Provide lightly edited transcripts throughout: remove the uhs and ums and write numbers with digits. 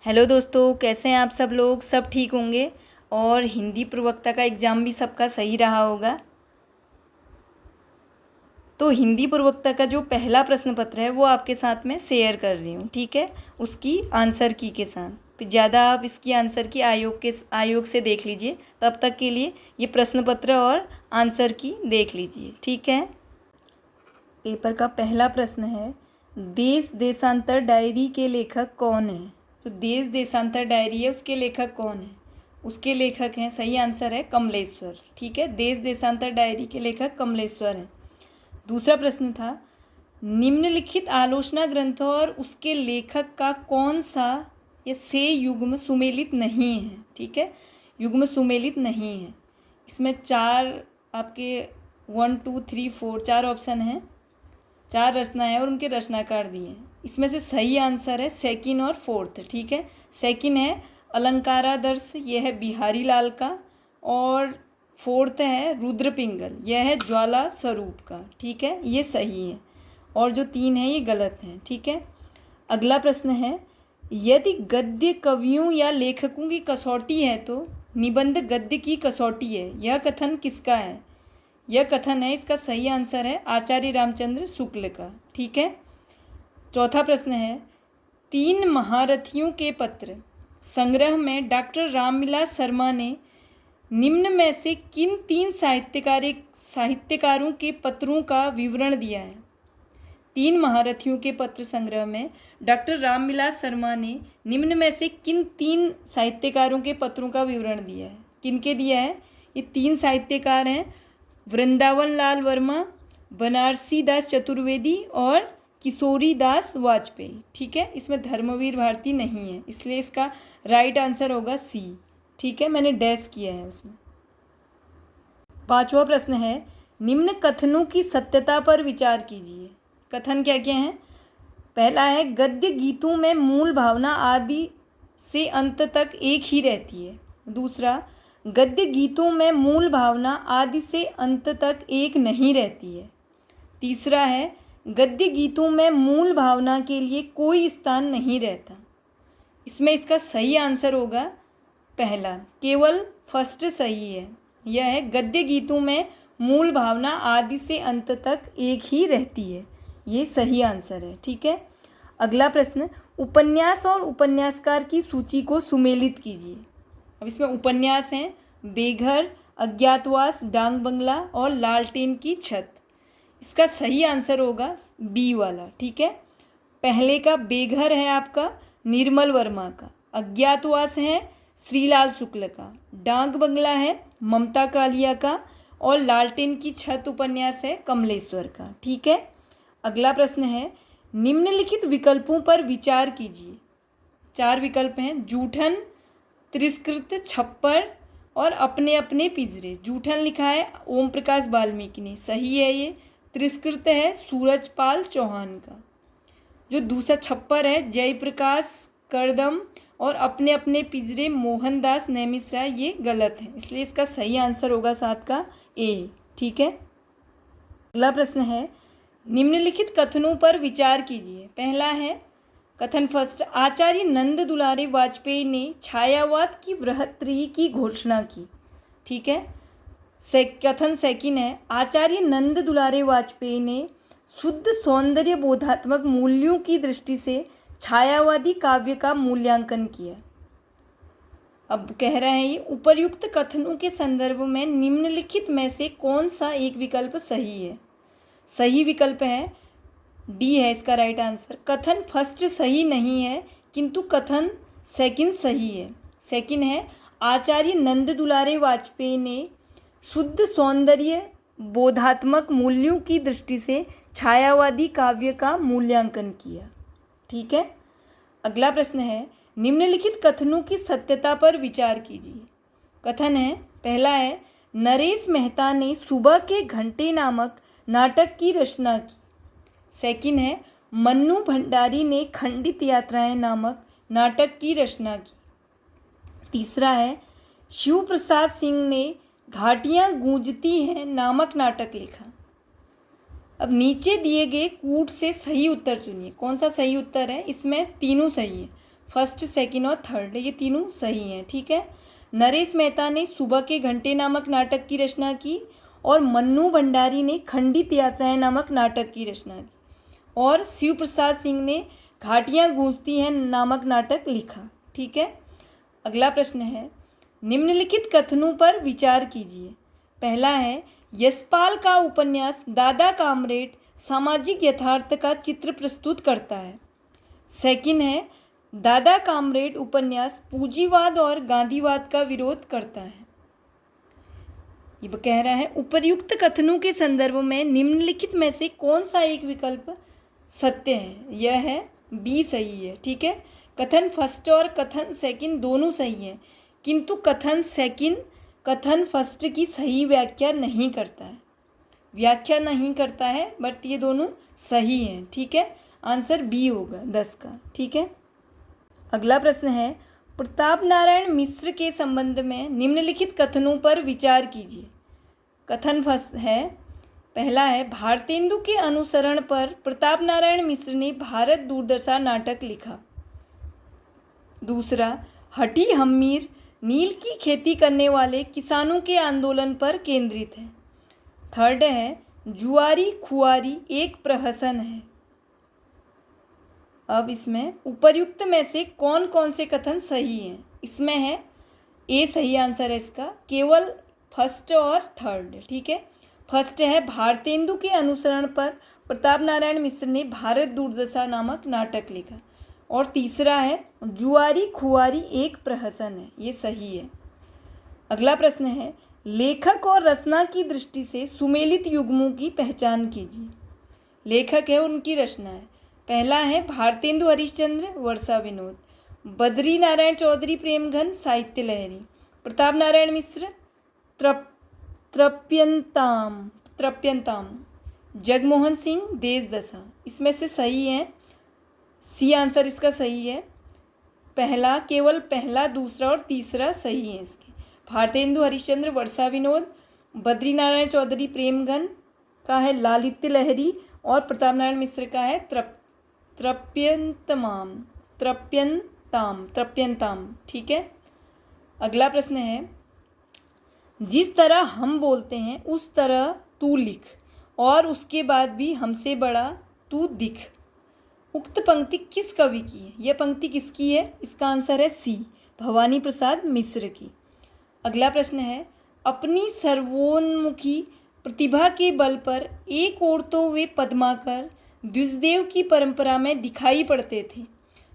Hello दोस्तों, कैसे हैं आप सब लोग। सब ठीक होंगे और हिंदी प्रवक्ता का एग्ज़ाम भी सबका सही रहा होगा। तो हिंदी प्रवक्ता का जो पहला प्रश्न पत्र है वो आपके साथ में शेयर कर रही हूँ, ठीक है, उसकी आंसर की के साथ। फिर ज़्यादा आप इसकी आंसर की आयोग से देख लीजिए। तब तक के लिए ये प्रश्न पत्र और आंसर की देख लीजिए, ठीक है। पेपर का पहला प्रश्न है, देश देशांतर डायरी के लेखक कौन है। तो देश देशांतर डायरी है, उसके लेखक कौन है। उसके लेखक हैं, सही आंसर है कमलेश्वर, ठीक है। देश देशांतर डायरी के लेखक कमलेश्वर हैं। दूसरा प्रश्न था, निम्नलिखित आलोचना ग्रंथों और उसके लेखक का कौन सा ये से युग्म सुमेलित नहीं है, ठीक है। युग्म सुमेलित नहीं है। इसमें चार आपके 1 2 3 4 चार ऑप्शन हैं, चार रचना है और उनके रचनाकार दिए हैं। इसमें से सही आंसर है सेकंड और फोर्थ, ठीक है। सेकंड है अलंकारादर्श, यह है बिहारी लाल का, और फोर्थ है रुद्र पिंगल, यह है ज्वाला स्वरूप का, ठीक है। ये सही है और जो तीन है ये गलत हैं, ठीक है। अगला प्रश्न है, यदि गद्य कवियों या लेखकों की कसौटी है तो निबंध गद्य की कसौटी है, यह कथन किसका है। यह कथन है, इसका सही आंसर है आचार्य रामचंद्र शुक्ल का, ठीक है। चौथा प्रश्न है, तीन महारथियों के पत्र संग्रह में डॉक्टर रामविलास शर्मा ने निम्न में से किन तीन साहित्यकारों के पत्रों का विवरण दिया है। तीन महारथियों के पत्र संग्रह में डॉक्टर रामविलास शर्मा ने निम्न में से किन तीन साहित्यकारों के पत्रों का विवरण दिया है। किनके दिया है। ये तीन साहित्यकार हैं, वृंदावन लाल वर्मा, बनारसी दास चतुर्वेदी और किशोरी दास वाजपेयी, ठीक है। इसमें धर्मवीर भारती नहीं है, इसलिए इसका राइट आंसर होगा सी, ठीक है। मैंने डैश किया है उसमें। पांचवा प्रश्न है, निम्न कथनों की सत्यता पर विचार कीजिए। कथन क्या क्या हैं। पहला है, गद्य गीतों में मूल भावना आदि से अंत तक एक ही रहती है। दूसरा, गद्य गीतों में मूल भावना आदि से अंत तक एक नहीं रहती है। तीसरा है, गद्य गीतों में मूल भावना के लिए कोई स्थान नहीं रहता। इसमें इसका सही आंसर होगा पहला, केवल फर्स्ट सही है। यह है, गद्य गीतों में मूल भावना आदि से अंत तक एक ही रहती है, ये सही आंसर है, ठीक है। अगला प्रश्न, उपन्यास और उपन्यासकार की सूची को सुमेलित कीजिए। अब इसमें उपन्यास हैं बेघर, अज्ञातवास, डांग बंगला और लालटेन की छत। इसका सही आंसर होगा बी वाला, ठीक है। पहले का बेघर है आपका निर्मल वर्मा का, अज्ञातवास है श्रीलाल शुक्ल का, डांग बंगला है ममता कालिया का और लालटेन की छत उपन्यास है कमलेश्वर का, ठीक है। अगला प्रश्न है, निम्नलिखित विकल्पों पर विचार कीजिए। चार विकल्प हैं, जूठन, तिरस्कृत, छप्पर और अपने अपने पिंजरे। जूठन लिखा है ओम प्रकाश वाल्मीकि ने, सही है ये। तिरस्कृत है सूरजपाल चौहान का। जो दूसरा छप्पर है जयप्रकाश करदम और अपने अपने पिंजरे मोहनदास नेमिषराय, ये गलत है, इसलिए इसका सही आंसर होगा 7 का ए, ठीक है। अगला प्रश्न है, निम्नलिखित कथनों पर विचार कीजिए। पहला है कथन फर्स्ट, आचार्य नंद दुलारे वाजपेयी ने छायावाद की वृहत्तरी की घोषणा की, ठीक है। कथन सेकंड है, आचार्य नंद दुलारे वाजपेयी ने शुद्ध सौंदर्य बोधात्मक मूल्यों की दृष्टि से छायावादी काव्य का मूल्यांकन किया। अब कह रहे हैं, ये उपर्युक्त कथनों के संदर्भ में निम्नलिखित में से कौन सा एक विकल्प सही है। सही विकल्प है डी है इसका राइट आंसर। कथन फर्स्ट सही नहीं है किंतु कथन सेकंड सही है। सेकंड है, आचार्य नंद दुलारे वाजपेयी ने शुद्ध सौंदर्य बोधात्मक मूल्यों की दृष्टि से छायावादी काव्य का मूल्यांकन किया, ठीक है। अगला प्रश्न है, निम्नलिखित कथनों की सत्यता पर विचार कीजिए। कथन है, पहला है, नरेश मेहता ने सुबह के घंटे नामक नाटक की रचना की। सेकंड है, मन्नू भंडारी ने खंडित यात्राएं नामक नाटक की रचना की। तीसरा है, शिव प्रसाद सिंह ने घाटियाँ गूंजती हैं नामक नाटक लिखा। अब नीचे दिए गए कूट से सही उत्तर चुनिए। कौन सा सही उत्तर है। इसमें तीनों सही है। फर्स्ट, सेकंड और थर्ड, ये तीनों सही हैं। ठीक है। नरेश मेहता ने सुबह के घंटे नामक नाटक की रचना की और मन्नू भंडारी ने खंडित यात्राएं नामक नाटक की रचना की और शिव प्रसाद सिंह ने घाटियाँ गूंजती हैं नामक नाटक लिखा। ठीक है। अगला प्रश्न है, निम्नलिखित कथनों पर विचार कीजिए। पहला है, यशपाल का उपन्यास दादा कामरेड सामाजिक यथार्थ का चित्र प्रस्तुत करता है। सेकंड है, दादा कामरेड उपन्यास पूंजीवाद और गांधीवाद का विरोध करता है। ये कह रहा है, उपर्युक्त कथनों के संदर्भ में निम्नलिखित में से कौन सा एक विकल्प सत्य है? यह है बी सही है। ठीक है। कथन फर्स्ट और कथन सेकंड दोनों सही हैं, किंतु कथन सेकंड कथन फर्स्ट की सही व्याख्या नहीं करता है, बट ये दोनों सही हैं। ठीक है। आंसर बी होगा 10 का। ठीक है। अगला प्रश्न है, प्रताप नारायण मिश्र के संबंध में निम्नलिखित कथनों पर विचार कीजिए। कथन फर्स्ट है, पहला है, भारतेंदु के अनुसरण पर प्रताप नारायण मिश्र ने भारत दूरदर्शा नाटक लिखा। दूसरा, हटी हम्मीर नील की खेती करने वाले किसानों के आंदोलन पर केंद्रित है। थर्ड है, जुआरी खुआरी एक प्रहसन है। अब इसमें उपर्युक्त में से कौन कौन से कथन सही हैं? इसमें है ए सही आंसर है इसका, केवल फर्स्ट और थर्ड। ठीक है। फर्स्ट है, भारतेंदु के अनुसरण पर प्रताप नारायण मिश्र ने भारत दूरदशा नामक नाटक लिखा। और तीसरा है, जुआरी खुआरी एक प्रहसन है। ये सही है। अगला प्रश्न है, लेखक और रचना की दृष्टि से सुमेलित युग्मों की पहचान कीजिए। लेखक है, उनकी रचना है। पहला है, भारतेंदु हरिश्चंद्र वर्षा विनोद, बद्री नारायण चौधरी प्रेमघन साहित्य लहरी, प्रताप नारायण मिश्र त्रप्यंताम, जगमोहन सिंह देश दशा। इसमें से सही है सी आंसर इसका सही है। पहला, केवल पहला, दूसरा और तीसरा सही है इसके। भारतेंदु हरिश्चंद्र वर्षा विनोद, बद्री नारायण चौधरी प्रेमघन का है लालित्य लहरी और प्रताप नारायण मिश्र का है त्रप्यंताम। ठीक है। अगला प्रश्न है, जिस तरह हम बोलते हैं उस तरह तू लिख और उसके बाद भी हमसे बड़ा तू दिख। उक्त पंक्ति किस कवि की है? यह पंक्ति किसकी है? इसका आंसर है सी, भवानी प्रसाद मिश्र की। अगला प्रश्न है, अपनी सर्वोन्मुखी प्रतिभा के बल पर एक ओर तो वे पद्माकर द्विजदेव की परंपरा में दिखाई पड़ते थे,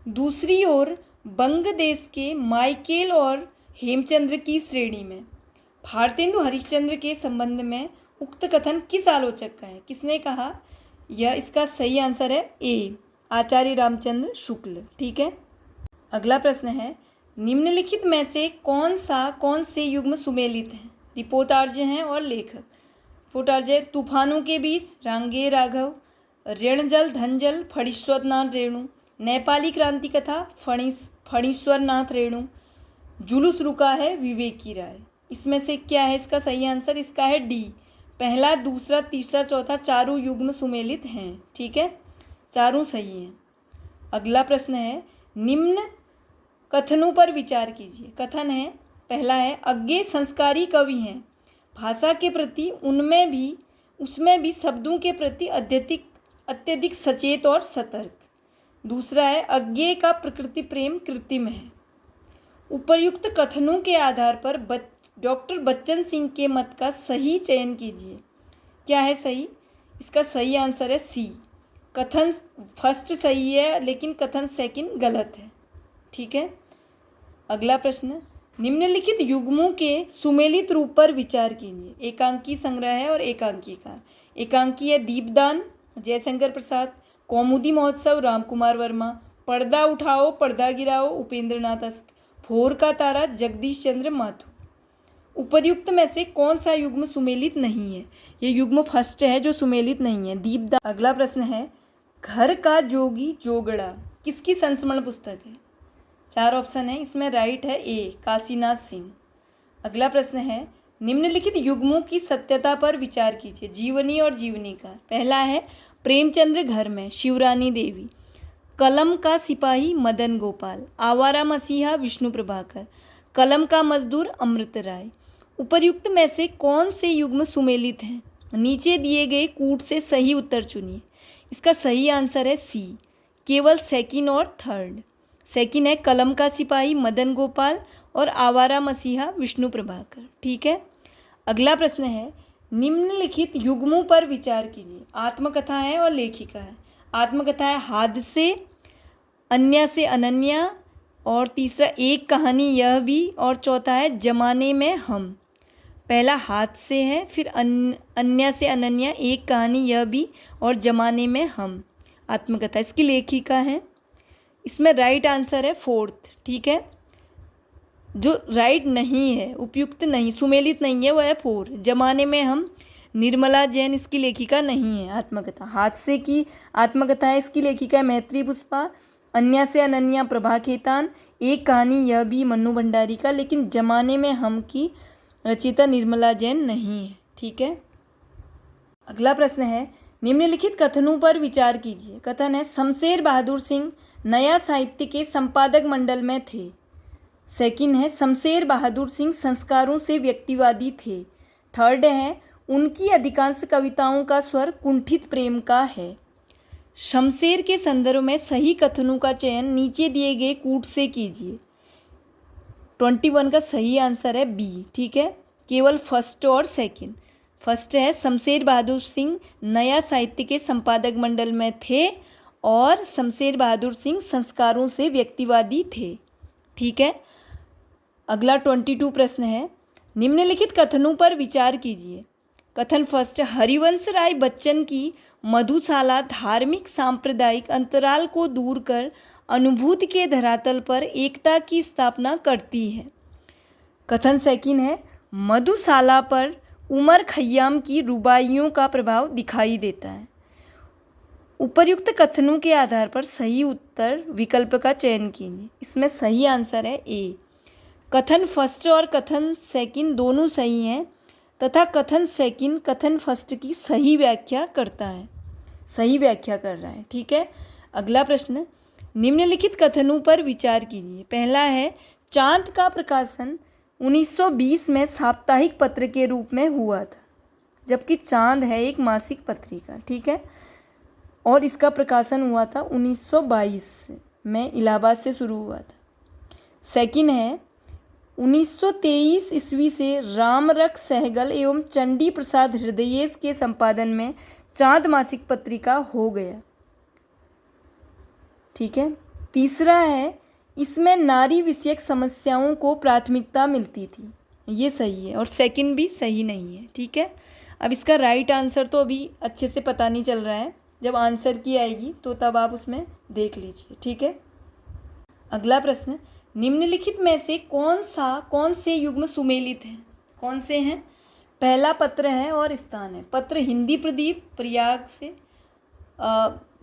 दूसरी ओर बंग देश के माइकेल और हेमचंद्र की श्रेणी में। भारतेंदु हरिश्चंद्र के संबंध में उक्त कथन किस आलोचक का है? किसने कहा? यह इसका सही आंसर है ए, आचार्य रामचंद्र शुक्ल। ठीक है। अगला प्रश्न है, निम्नलिखित में से कौन से युग्म सुमेलित हैं? रिपोर्टार्ज हैं और लेखक। रिपोर्टार्ज है, तूफानों के बीच रांगे राघव, ऋणजल धनजल फणीश्वरनाथ रेणु, नेपाली क्रांति कथा फणीश्वरनाथ रेणु, जुलूस रुका है विवेकी राय। इसमें से क्या है इसका सही आंसर? इसका है डी, पहला, दूसरा, तीसरा, चौथा चारों युग्म सुमेलित हैं। ठीक है। चारों सही हैं। अगला प्रश्न है, निम्न कथनों पर विचार कीजिए। कथन है, पहला है, अज्ञे संस्कारी कवि हैं, भाषा के प्रति उसमें भी शब्दों के प्रति अत्यधिक सचेत और सतर्क। दूसरा है, अज्ञे का प्रकृति प्रेम कृत्रिम है। उपर्युक्त कथनों के आधार पर डॉक्टर बच्चन सिंह के मत का सही चयन कीजिए। क्या है सही? इसका सही आंसर है सी, कथन फर्स्ट सही है लेकिन कथन सेकंड गलत है। ठीक है। अगला प्रश्न, निम्नलिखित युग्मों के सुमेलित रूप पर विचार कीजिए। एकांकी संग्रह है और एकांकीकार। एकांकी है दीपदान जयशंकर प्रसाद, कौमुदी महोत्सव रामकुमार वर्मा, पर्दा उठाओ पर्दा गिराओ उपेंद्र नाथ अस्क, भोर का तारा जगदीश चंद्र माथुर। उपर्युक्त में से कौन सा युग्म सुमेलित नहीं है? ये युग्म फर्स्ट है जो सुमेलित नहीं है, दीपदान। अगला प्रश्न है, घर का जोगी जोगड़ा किसकी संस्मरण पुस्तक है? 4 ऑप्शन है, इसमें राइट है ए, काशीनाथ सिंह। अगला प्रश्न है, निम्नलिखित युग्मों की सत्यता पर विचार कीजिए। जीवनी और जीवनीकार। पहला है, प्रेमचंद्र घर में शिवरानी देवी, कलम का सिपाही मदन गोपाल, आवारा मसीहा विष्णु प्रभाकर, कलम का मजदूर अमृत राय। उपर्युक्त में से कौन से युग्म सुमेलित हैं? नीचे दिए गए कूट से सही उत्तर चुनिए। इसका सही आंसर है सी, केवल सेकंड और थर्ड। सेकंड है कलम का सिपाही मदन गोपाल और आवारा मसीहा विष्णु प्रभाकर। ठीक है, अगला प्रश्न है, निम्नलिखित युग्मों पर विचार कीजिए। आत्मकथा है और लेखिका है। आत्मकथा है हादसे, अन्य से अनन्या, और तीसरा एक कहानी यह भी, और चौथा है जमाने में हम। पहला हादसे है, फिर अन्य से अनन्या, एक कहानी यह भी, और जमाने में हम आत्मकथा। इसकी लेखिका है। इसमें राइट आंसर है फोर्थ। ठीक है, जो राइट नहीं है, उपयुक्त नहीं, सुमेलित नहीं है, वो है फोर, जमाने में हम। निर्मला जैन इसकी लेखिका नहीं है। आत्मकथा हादसे की आत्मकथा है, इसकी लेखिका है मैत्री पुष्पा। अन्य से अनन्या प्रभा खेतान, एक कहानी यह भी मन्नू भंडारी का, लेकिन जमाने में हम की रचयिता निर्मला जैन नहीं है। ठीक है, अगला प्रश्न है, निम्नलिखित कथनों पर विचार कीजिए। कथन है, शमशेर बहादुर सिंह नया साहित्य के संपादक मंडल में थे। सेकंड है, शमशेर बहादुर सिंह संस्कारों से व्यक्तिवादी थे। थर्ड है, उनकी अधिकांश कविताओं का स्वर कुंठित प्रेम का है। शमशेर के संदर्भ में सही कथनों का चयन नीचे दिए गए कूट से कीजिए। 21 का सही आंसर है बी। ठीक है, केवल फर्स्ट और सेकंड। फर्स्ट है, शमशेर बहादुर सिंह नया साहित्य के संपादक मंडल में थे, और शमशेर बहादुर सिंह संस्कारों से व्यक्तिवादी थे। ठीक है, अगला 22 प्रश्न है, निम्नलिखित कथनों पर विचार कीजिए। कथन फर्स्ट, हरिवंश राय बच्चन की मधुशाला धार्मिक सांप्रदायिक अंतराल को दूर कर अनुभूति के धरातल पर एकता की स्थापना करती है। कथन सेकंड है, मधुशाला पर उमर खय्याम की रुबाइयों का प्रभाव दिखाई देता है। उपर्युक्त कथनों के आधार पर सही उत्तर विकल्प का चयन कीजिए। इसमें सही आंसर है ए। कथन फर्स्ट और कथन सेकंड दोनों सही हैं, तथा कथन सेकंड कथन फर्स्ट की सही व्याख्या करता है, सही व्याख्या कर रहा है। ठीक है, अगला प्रश्न, निम्नलिखित कथनों पर विचार कीजिए। पहला है, चांद का प्रकाशन 1920 में साप्ताहिक पत्र के रूप में हुआ था, जबकि चांद है एक मासिक पत्रिका। ठीक है, और इसका प्रकाशन हुआ था 1922 में, इलाहाबाद से शुरू हुआ था। सेकंड है, 1923 ईस्वी से रामरख सहगल एवं चंडी प्रसाद हृदयेश के संपादन में चांद मासिक पत्रिका हो गया। ठीक है, तीसरा है, इसमें नारी विषयक समस्याओं को प्राथमिकता मिलती थी। ये सही है, और सेकंड भी सही नहीं है। ठीक है, अब इसका राइट आंसर तो अभी अच्छे से पता नहीं चल रहा है, जब आंसर की आएगी तो तब आप उसमें देख लीजिए। ठीक है, अगला प्रश्न, निम्नलिखित में से कौन से युग्म सुमेलित हैं? कौन से हैं? पहला पत्र है और स्थान है। पत्र हिंदी प्रदीप प्रयाग से,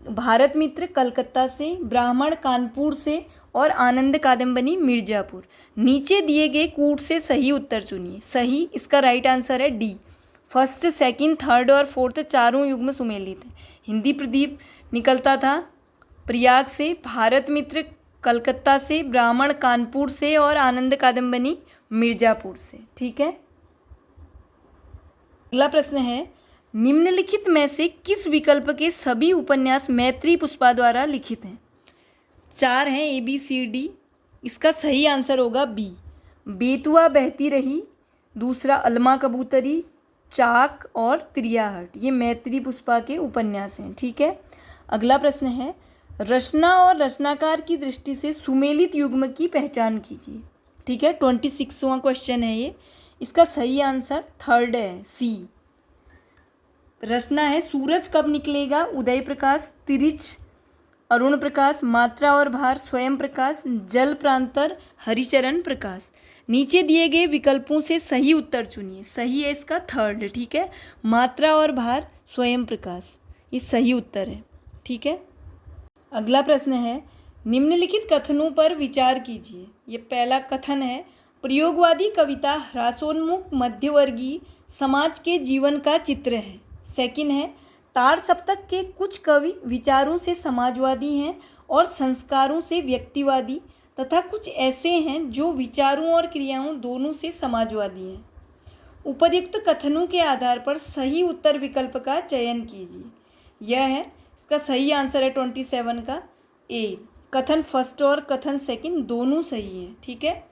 भारत मित्र कलकत्ता से, ब्राह्मण कानपुर से, और आनंद कादम्बनी मिर्ज़ापुर। नीचे दिए गए कूट से सही उत्तर चुनिए। सही, इसका राइट आंसर है डी। फर्स्ट, सेकंड, थर्ड और फोर्थ चारों युग्म सुमेलित हैं। हिंदी प्रदीप निकलता था प्रयाग से, भारत मित्र कलकत्ता से, ब्राह्मण कानपुर से, और आनंद कादम्बनी मिर्ज़ापुर से। ठीक है, अगला प्रश्न है, निम्नलिखित में से किस विकल्प के सभी उपन्यास मैत्री पुष्पा द्वारा लिखित हैं? 4 हैं, ए बी सी डी। इसका सही आंसर होगा बी, बेतुआ बहती रही, दूसरा अलमा कबूतरी, चाक और त्रियाहट। ये मैत्री पुष्पा के उपन्यास हैं। ठीक है, अगला प्रश्न है, रचना और रचनाकार की दृष्टि से सुमेलित युग्म की पहचान कीजिए। ठीक है, 26वां क्वेश्चन है ये। इसका सही आंसर थर्ड है, सी। रचना है, सूरज कब निकलेगा, उदय प्रकाश, तिरिच अरुण प्रकाश, मात्रा और भार स्वयं प्रकाश, जल प्रांतर हरिचरण प्रकाश। नीचे दिए गए विकल्पों से सही उत्तर चुनिए। सही है इसका थर्ड। ठीक है, मात्रा और भार स्वयं प्रकाश, ये सही उत्तर है। ठीक है, अगला प्रश्न है, निम्नलिखित कथनों पर विचार कीजिए। ये पहला कथन है, प्रयोगवादी कविता ह्रासोन्मुख मध्यवर्गीय समाज के जीवन का चित्र है। सेकंड है, ताड़ सप्तक के कुछ कवि विचारों से समाजवादी हैं और संस्कारों से व्यक्तिवादी तथा कुछ ऐसे हैं जो विचारों और क्रियाओं दोनों से समाजवादी हैं। उपयुक्त कथनों के आधार पर सही उत्तर विकल्प का चयन कीजिए। यह है, इसका सही आंसर है 27 का ए। कथन फर्स्ट और कथन सेकंड दोनों सही हैं। ठीक है,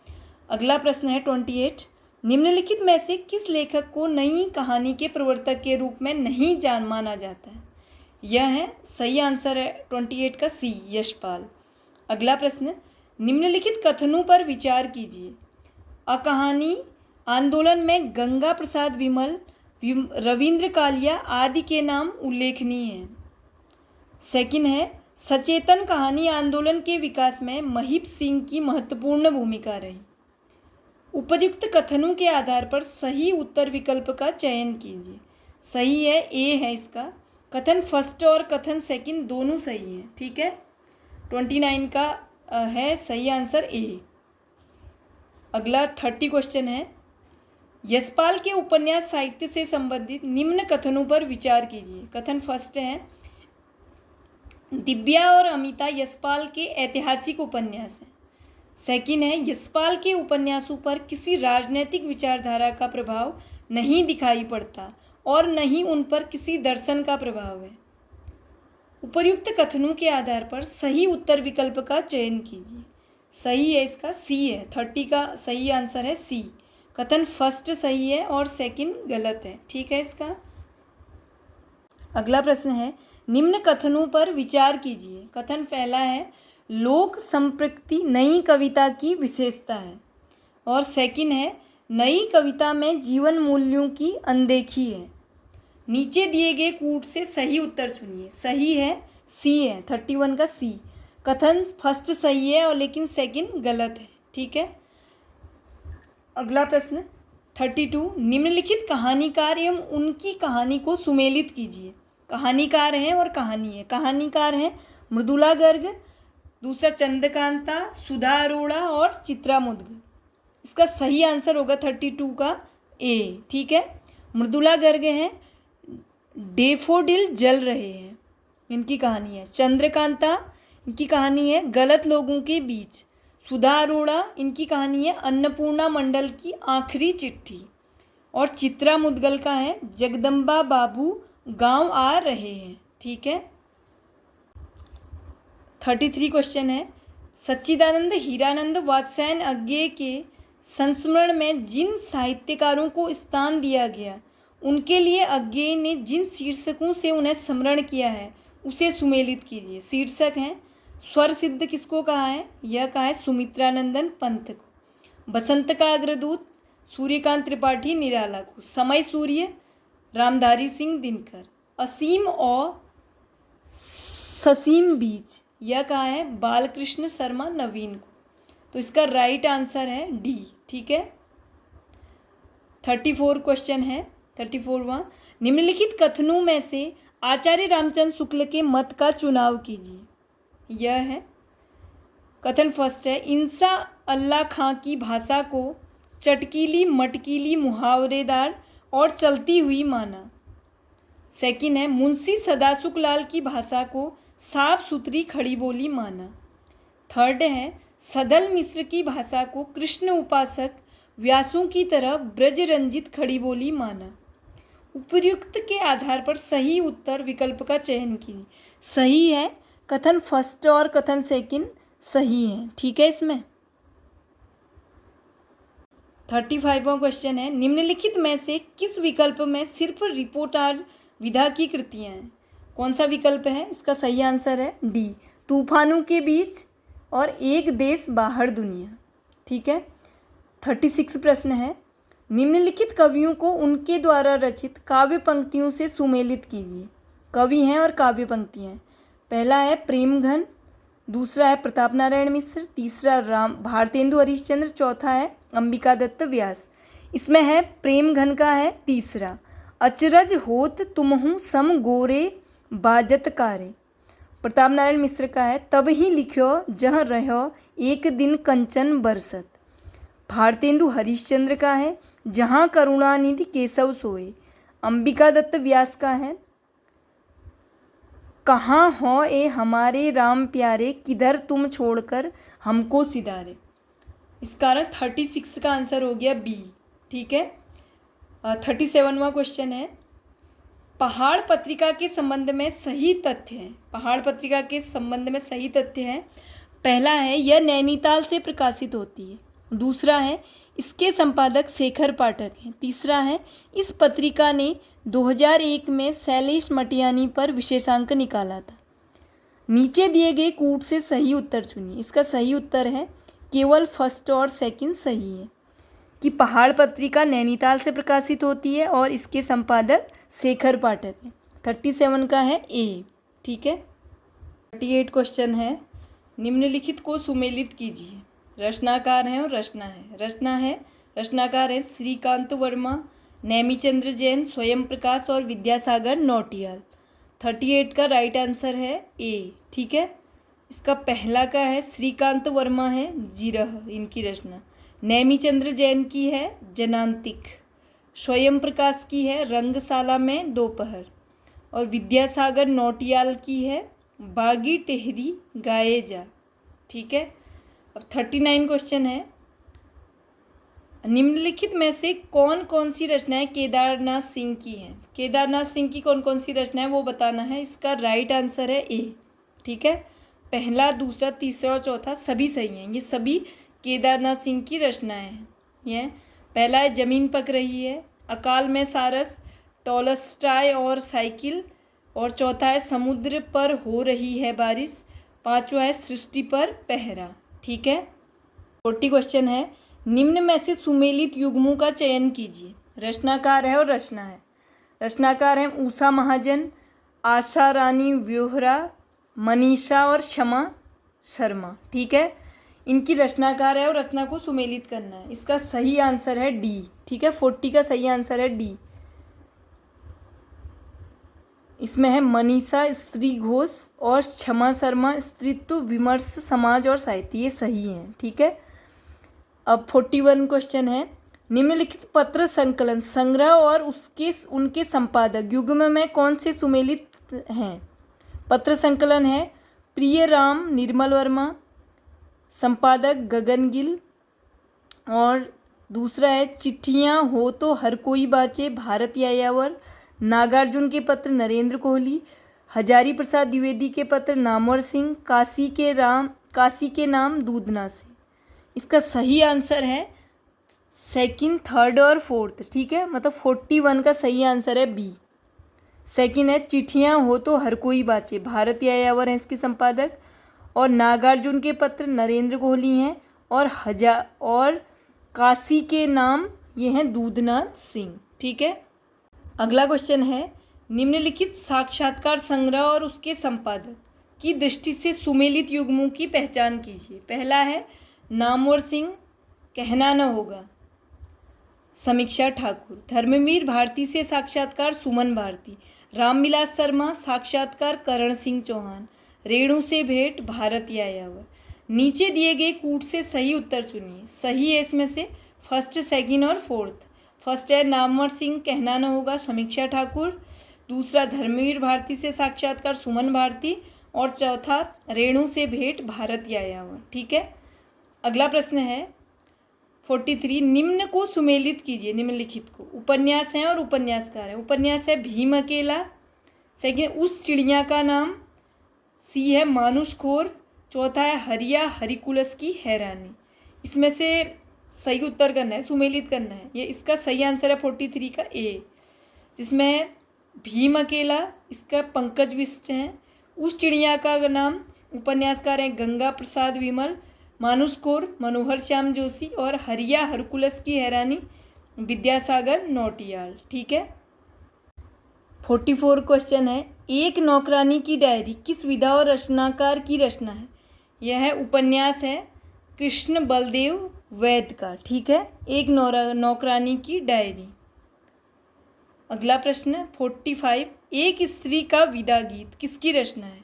अगला प्रश्न है 28। निम्नलिखित में से किस लेखक को नई कहानी के प्रवर्तक के रूप में नहीं माना जाता है? यह है, सही आंसर है 28 का सी, यशपाल। अगला प्रश्न, निम्नलिखित कथनों पर विचार कीजिए। अकहानी आंदोलन में गंगा प्रसाद विमल, रविंद्र कालिया आदि के नाम उल्लेखनीय हैं। सेकंड है, सचेतन कहानी आंदोलन के विकास में महीप सिंह की महत्वपूर्ण भूमिका रही। उपयुक्त कथनों के आधार पर सही उत्तर विकल्प का चयन कीजिए। सही है, ए है इसका। कथन फर्स्ट और कथन सेकंड दोनों सही हैं। ठीक है, 29 का है सही आंसर ए। अगला 30 क्वेश्चन है, यशपाल के उपन्यास साहित्य से संबंधित निम्न कथनों पर विचार कीजिए। कथन फर्स्ट है, दिव्या और अमिता यशपाल के ऐतिहासिक उपन्यास हैं। सेकंड है, यशपाल के उपन्यासों पर किसी राजनीतिक विचारधारा का प्रभाव नहीं दिखाई पड़ता और न ही उन पर किसी दर्शन का प्रभाव है। उपर्युक्त कथनों के आधार पर सही उत्तर विकल्प का चयन कीजिए। सही है, इसका सी है। 30 का सही आंसर है सी। कथन फर्स्ट सही है और सेकंड गलत है। ठीक है, इसका अगला प्रश्न है, निम्न कथनों पर विचार कीजिए। कथन पहला है, लोक संप्रक्ति नई कविता की विशेषता है। और सेकंड है, नई कविता में जीवन मूल्यों की अनदेखी है। नीचे दिए गए कूट से सही उत्तर चुनिए। सही है, सी है, 31 का सी। कथन फर्स्ट सही है और लेकिन सेकंड गलत है। ठीक है, अगला प्रश्न 32, निम्नलिखित कहानीकार एवं उनकी कहानी को सुमेलित कीजिए। कहानीकार हैं और कहानी है। कहानीकार हैं मृदुला गर्ग, दूसरा चंद्रकांता, सुधा अरोड़ा और चित्रा मुद्गल। इसका सही आंसर होगा 32 का ए। ठीक है, मृदुला गर्ग हैं डेफोडिल जल रहे हैं, इनकी कहानी है। चंद्रकांता, इनकी कहानी है गलत लोगों के बीच। सुधा अरोड़ा, इनकी कहानी है अन्नपूर्णा मंडल की आखिरी चिट्ठी। और चित्रा मुद्गल का है जगदम्बा बाबू गांव आ रहे हैं। ठीक है, 33 क्वेश्चन है, सच्चिदानंद हीरानंद वात्स्यायन अज्ञेय के संस्मरण में जिन साहित्यकारों को स्थान दिया गया उनके लिए अज्ञेय ने जिन शीर्षकों से उन्हें स्मरण किया है उसे सुमेलित कीजिए। शीर्षक हैं, स्वर सिद्ध किसको कहा है? यह कहा है सुमित्रानंदन पंत को। बसंत का अग्रदूत सूर्यकांत त्रिपाठी निराला को। समय सूर्य रामधारी सिंह दिनकर। असीम और ससीम बीज, यह कहा है बालकृष्ण शर्मा नवीन को। तो इसका राइट आंसर है डी। ठीक है, 34 क्वेश्चन है, 34वां, निम्नलिखित कथनों में से आचार्य रामचंद्र शुक्ल के मत का चुनाव कीजिए। यह है, कथन फर्स्ट है, इंसा अल्लाह खां की भाषा को चटकीली मटकीली मुहावरेदार और चलती हुई माना। सेकंड है, मुंशी सदासुख लाल की भाषा को साफ सुथरी खड़ी बोली माना। थर्ड है, सदल मिश्र की भाषा को कृष्ण उपासक व्यासों की तरह ब्रज रंजित खड़ी बोली माना। उपर्युक्त के आधार पर सही उत्तर विकल्प का चयन कीजिए। सही है, कथन फर्स्ट और कथन सेकंड सही है। ठीक है, इसमें 35वां क्वेश्चन है, निम्नलिखित में से किस विकल्प में सिर्फ रिपोर्टाज विधा की कृतियाँ हैं? कौन सा विकल्प है? इसका सही आंसर है डी, तूफानों के बीच और एक देश बाहर दुनिया। ठीक है, 36 प्रश्न है, निम्नलिखित कवियों को उनके द्वारा रचित काव्य पंक्तियों से सुमेलित कीजिए। कवि हैं और काव्य पंक्तियाँ हैं। पहला है प्रेमघन, दूसरा है प्रताप नारायण मिश्र, तीसरा भारतेंदु हरिश्चंद्र, चौथा है अंबिकादत्त व्यास। इसमें है प्रेमघन का है तीसरा, अचरज होत तुमहु सम गोरे बाजत कारे। प्रताप नारायण मिश्र का है तब ही लिख्यो जह रहो एक दिन कंचन बरसत। भारतेंदु हरिश्चंद्र का है जहाँ करुणानिधि केशव सोए। अंबिकादत्त व्यास का है कहाँ हो ए हमारे राम प्यारे, किधर तुम छोड़कर हमको सिधारे। इस कारण 36 का आंसर हो गया बी। ठीक है। 37वां क्वेश्चन है, पहाड़ पत्रिका के संबंध में सही तथ्य है। पहाड़ पत्रिका के संबंध में सही तथ्य है, पहला है यह नैनीताल से प्रकाशित होती है, दूसरा है इसके संपादक शेखर पाठक हैं, तीसरा है इस पत्रिका ने 2001 में शैलेश मटियानी पर विशेषांक निकाला था। नीचे दिए गए कूट से सही उत्तर चुनिए। इसका सही उत्तर है केवल फर्स्ट और सेकंड सही है कि पहाड़ पत्रिका नैनीताल से प्रकाशित होती है और इसके संपादक शेखर पाठक है। 37 का है ए। ठीक है। 38 क्वेश्चन है, निम्नलिखित को सुमेलित कीजिए। रचनाकार हैं और रचना है। रचनाकार है श्रीकांत वर्मा, नेमीचंद्र जैन, स्वयं प्रकाश और विद्यासागर नौटियाल। 38 का राइट आंसर है ए। ठीक है। इसका पहला का है श्रीकांत वर्मा है जिरह इनकी रचना, नेमीचंद्र जैन की है जनांतिक, स्वयं प्रकाश की है रंगशाला में दोपहर और विद्यासागर नौटियाल की है बागी टेहरी गाए जा। ठीक है। अब 39 क्वेश्चन है, निम्नलिखित में से कौन कौन सी रचनाएं केदारनाथ सिंह की हैं। केदारनाथ सिंह की कौन कौन सी रचनाएं वो बताना है। इसका राइट आंसर है ए। ठीक है। पहला, दूसरा, तीसरा और चौथा सभी सही हैं। ये सभी केदारनाथ सिंह की रचनाएं हैं। ये पहला है जमीन पक रही है, अकाल में सारस, टॉलस्टॉय और साइकिल, और चौथा है समुद्र पर हो रही है बारिश, पांचवा है सृष्टि पर पहरा। ठीक है। 40 क्वेश्चन है, निम्न में से सुमेलित युग्मों का चयन कीजिए। रचनाकार है और रचना है। रचनाकार हैं उषा महाजन, आशा रानी व्योहरा, मनीषा और क्षमा शर्मा। ठीक है। इनकी रचनाकार है और रचना को सुमेलित करना है। इसका सही आंसर है डी। ठीक है। 40 का सही आंसर है डी। इसमें है मनीषा स्त्री घोष और क्षमा शर्मा स्त्रीत्व विमर्श समाज और साहित्य, ये सही हैं। ठीक है। अब 41 क्वेश्चन है, निम्नलिखित पत्र संकलन संग्रह और उनके संपादक युग्म में कौन से सुमेलित हैं। पत्र संकलन है प्रिय राम निर्मल वर्मा, संपादक गगन गिल, और दूसरा है चिट्ठियाँ हो तो हर कोई बाँचे भारत यायावर, नागार्जुन के पत्र नरेंद्र कोहली, हजारी प्रसाद द्विवेदी के पत्र नामवर सिंह, काशी के नाम दूधना से। इसका सही आंसर है सेकंड, थर्ड और फोर्थ। ठीक है। मतलब 41 का सही आंसर है बी। सेकंड है चिट्ठियाँ हो तो हर कोई बाँचे भारत यायावर हैं इसके संपादक, और नागार्जुन के पत्र नरेंद्र कोहली हैं, और काशी के नाम ये हैं दूधनाथ सिंह। ठीक है। अगला क्वेश्चन है, निम्नलिखित साक्षात्कार संग्रह और उसके संपादक की दृष्टि से सुमेलित युग्मों की पहचान कीजिए। पहला है नामवर सिंह, कहना न होगा, समीक्षा ठाकुर। धर्मवीर भारती से साक्षात्कार सुमन भारती। रामविलास शर्मा साक्षात्कार करण सिंह चौहान। रेणु से भेंट भारत यायावर। नीचे दिए गए कूट से सही उत्तर चुनिए। सही है इसमें से फर्स्ट, सेकंड और फोर्थ। फर्स्ट है नामवर सिंह, कहना न होगा, समीक्षा ठाकुर। दूसरा धर्मवीर भारती से साक्षात्कार सुमन भारती, और चौथा रेणु से भेंट भारत यायावर। ठीक है। अगला प्रश्न है 43, निम्न को सुमेलित कीजिए। निम्नलिखित को उपन्यास हैं और उपन्यासकार हैं। उपन्यास है भीम अकेला, सेकंड उस चिड़िया का नाम, सी है मानुषखोर, चौथा है हरिया हरिकुलस की हैरानी। इसमें से सही उत्तर करना है, सुमेलित करना है। ये इसका सही आंसर है 43 का ए, जिसमें भीम अकेला इसका पंकज विष्ट हैं, उस चिड़िया का नाम उपन्यासकार हैं गंगा प्रसाद विमल, मानुषखोर मनोहर श्याम जोशी, और हरिया हरकुलस की हैरानी विद्यासागर नौटियाल। ठीक है। 44 क्वेश्चन है, एक नौकरानी की डायरी किस विधा और रचनाकार की रचना है। यह है उपन्यास है कृष्ण बलदेव वैद्य का। ठीक है। एक नौकरानी की डायरी। अगला प्रश्न 45, एक स्त्री का विदा गीत किसकी रचना है।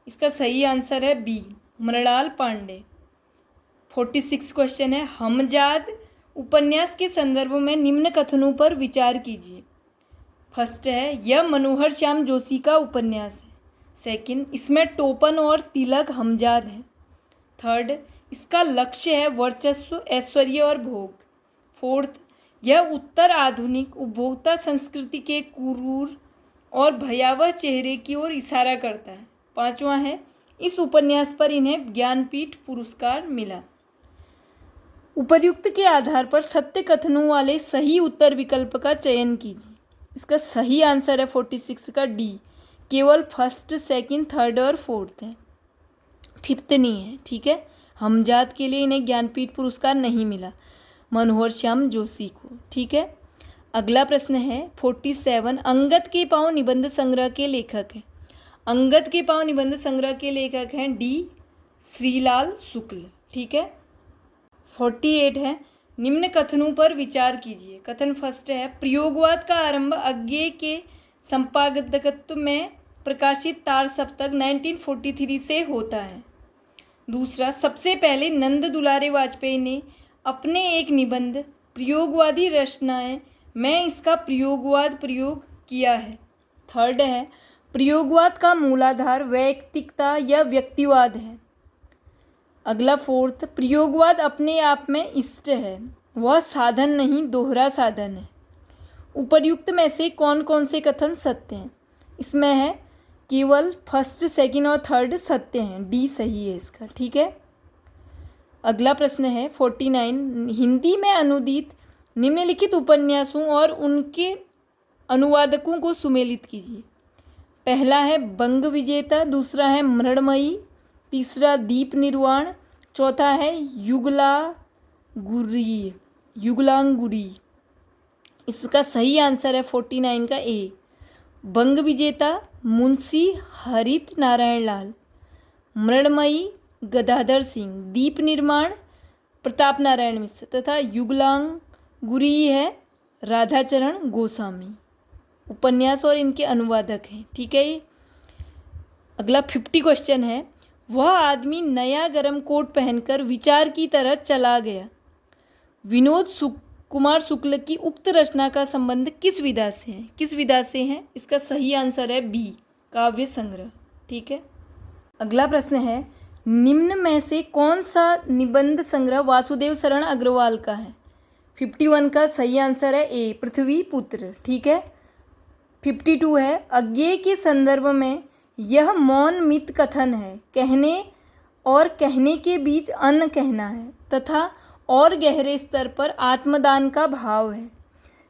इसका सही आंसर है बी, मृणाल पांडे। 46 क्वेश्चन है, हमजाद उपन्यास के संदर्भ में निम्न कथनों पर विचार कीजिए। फर्स्ट है यह मनोहर श्याम जोशी का उपन्यास है, सेकंड, इसमें टोपन और तिलक हमजाद है। थर्ड, इसका लक्ष्य है वर्चस्व, ऐश्वर्य और भोग। फोर्थ, यह उत्तर आधुनिक उपभोक्ता संस्कृति के क्रूर और भयावह चेहरे की ओर इशारा करता है। पांचवा है, इस उपन्यास पर इन्हें ज्ञानपीठ पुरस्कार मिला। उपर्युक्त के आधार पर सत्य कथनों वाले सही उत्तर विकल्प का चयन कीजिए। इसका सही आंसर है 46 का डी, केवल फर्स्ट, सेकंड, थर्ड और फोर्थ है, फिफ्थ नहीं है। ठीक है, हमजाद के लिए इन्हें ज्ञानपीठ पुरस्कार नहीं मिला, मनोहर श्याम जोशी को। ठीक है, अगला प्रश्न है 47, अंगद के पाँव निबंध संग्रह के लेखक हैं। अंगद के पाँव निबंध संग्रह के लेखक हैं डी, श्रीलाल शुक्ल। ठीक है, 48 है, निम्न कथनों पर विचार कीजिए। कथन फर्स्ट है, प्रयोगवाद का आरंभ अज्ञेय के संपादकत्व में प्रकाशित तार सप्तक 1943 से होता है। दूसरा, सबसे पहले नंद दुलारे वाजपेयी ने अपने एक निबंध प्रयोगवादी रचनाएं में इसका प्रयोगवाद प्रयोग किया है। थर्ड है, प्रयोगवाद का मूलाधार वैयक्तिकता या व्यक्तिवाद है। अगला फोर्थ, प्रयोगवाद अपने आप में इष्ट है, वह साधन नहीं दोहरा साधन है। उपर्युक्त में से कौन कौन से कथन सत्य हैं? इसमें है केवल फर्स्ट, सेकंड और थर्ड सत्य हैं, डी सही है इसका। ठीक है, अगला प्रश्न है 49, हिंदी में अनुदित निम्नलिखित उपन्यासों और उनके अनुवादकों को सुमेलित कीजिए। पहला है बंग विजेता, दूसरा है मृणमयी, तीसरा दीप निर्वाण, चौथा है युगलांगुरी। इसका सही आंसर है 49 का ए, बंग विजेता मुंशी हरित नारायण लाल, मृणमयी गदाधर सिंह, दीप निर्माण प्रताप नारायण मिश्र तथा युगलांगुरी है राधाचरण गोस्वामी। उपन्यास और इनके अनुवादक हैं। ठीक है, ये अगला 50 क्वेश्चन है, वह आदमी नया गरम कोट पहनकर विचार की तरह चला गया। विनोद कुमार शुक्ल की उक्त रचना का संबंध किस विधा से है? किस विधा से है? इसका सही आंसर है बी, काव्य संग्रह। ठीक है, अगला प्रश्न है, निम्न में से कौन सा निबंध संग्रह वासुदेव शरण अग्रवाल का है? 51 का सही आंसर है ए, पृथ्वी पुत्र। ठीक है, 52 है, अज्ञेय के संदर्भ में यह मौन मित कथन है, कहने और कहने के बीच अन्न कहना है तथा और गहरे स्तर पर आत्मदान का भाव है।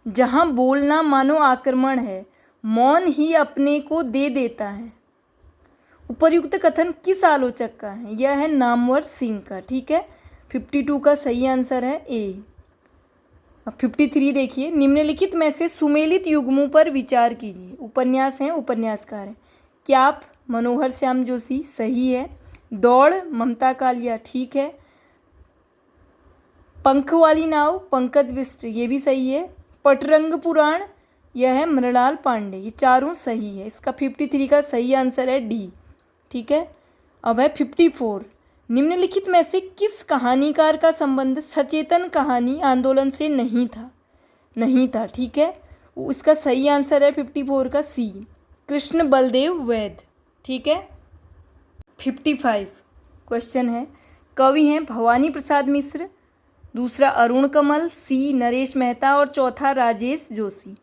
जहाँ बोलना मानो आक्रमण है, मौन ही अपने को दे देता है। उपर्युक्त कथन किस आलोचक का है? यह है नामवर सिंह का। ठीक है, 52 का सही आंसर है ए। अब 53 देखिए, निम्नलिखित में से सुमेलित युग्मों पर विचार कीजिए। उपन्यास हैं, उपन्यासकार हैं। क्याप मनोहर श्याम जोशी सही है, दौड़ ममता कालिया ठीक है, पंख वाली नाव पंकज बिष्ट ये भी सही है, पटरंग पुराण यह है मृणाल पांडे, ये चारों सही है। इसका 53 का सही आंसर है डी। ठीक है, अब है 54, निम्नलिखित में से किस कहानीकार का संबंध सचेतन कहानी आंदोलन से नहीं था? ठीक है, इसका सही आंसर है 54 का सी, कृष्ण बलदेव वैद। ठीक है, 55 क्वेश्चन है, कवि हैं भवानी प्रसाद मिश्र, दूसरा अरुण कमल, सी नरेश मेहता और चौथा राजेश जोशी।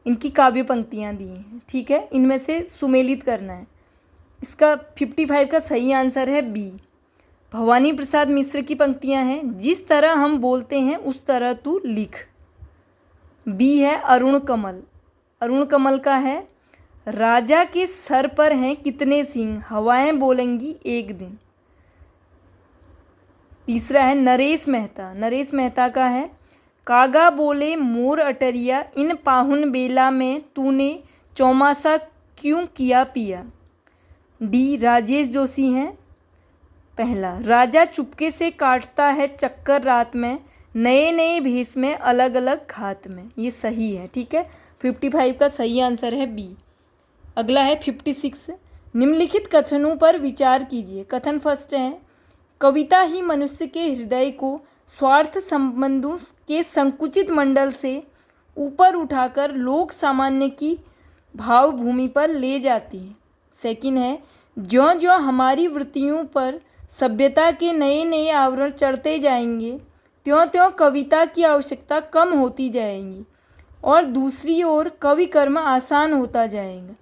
इनकी काव्य पंक्तियाँ दी हैं। ठीक है, इनमें से सुमेलित करना है। इसका 55 का सही आंसर है बी, भवानी प्रसाद मिश्र की पंक्तियाँ हैं, जिस तरह हम बोलते हैं उस तरह तू लिख। बी है अरुण कमल का है, राजा के सर पर हैं कितने सिंह, हवाएं बोलेंगी एक दिन। तीसरा है नरेश मेहता का है, कागा बोले मोर अटरिया, इन पाहुन बेला में तूने चौमासा क्यों किया पिया। डी राजेश जोशी हैं। पहला, राजा चुपके से काटता है चक्कर रात में, नए नए भेष में अलग अलग घात में, ये सही है। ठीक है, 55 का सही आंसर है बी। अगला है 56, निम्नलिखित कथनों पर विचार कीजिए। कथन फर्स्ट है, कविता ही मनुष्य के हृदय को स्वार्थ संबंधों के संकुचित मंडल से ऊपर उठाकर लोक सामान्य की भावभूमि पर ले जाती है। सेकंड है ज्यों ज्यों हमारी वृत्तियों पर सभ्यता के नए नए आवरण चढ़ते जाएंगे त्यों त्यों कविता की आवश्यकता कम होती जाएगी और दूसरी ओर कवि कर्म आसान होता जाएगा।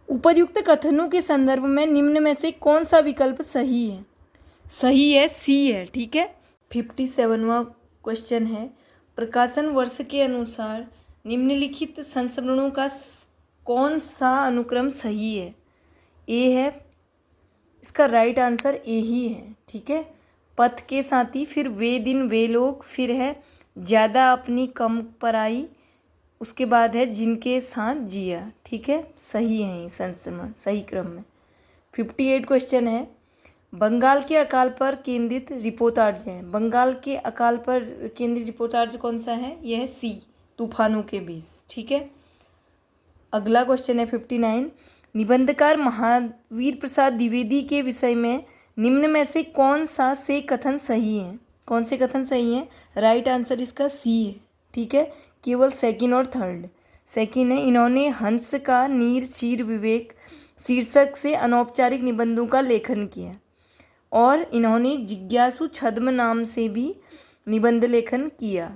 उपर्युक्त कथनों के संदर्भ में निम्न में से कौन सा विकल्प सही है? सही है सी है। ठीक है। 57वां क्वेश्चन है प्रकाशन वर्ष के अनुसार निम्नलिखित संस्मरणों का कौन सा अनुक्रम सही है? ए है, इसका राइट आंसर ए ही है। ठीक है। पथ के साथी, फिर वे दिन वे लोग, फिर है ज़्यादा अपनी कम पराई, उसके बाद है जिनके साथ जिया। ठीक है, सही है ये संस्मरण, सही क्रम में। 58 क्वेश्चन है बंगाल के अकाल पर केंद्रित रिपोर्टार्ज है। बंगाल के अकाल पर केंद्रित रिपोर्टार्ज कौन सा है? यह है सी, तूफानों के बीच। ठीक है। अगला क्वेश्चन है 59 निबंधकार महावीर प्रसाद द्विवेदी के विषय में निम्न में से कौन सा से कथन सही है? कौन से कथन सही है? राइट आंसर इसका सी है। ठीक है, केवल सेकंड और थर्ड। सेकंड है इन्होंने हंस का नीर चीर विवेक शीर्षक से अनौपचारिक निबंधों का लेखन किया और इन्होंने जिज्ञासु छद्म नाम से भी निबंध लेखन किया।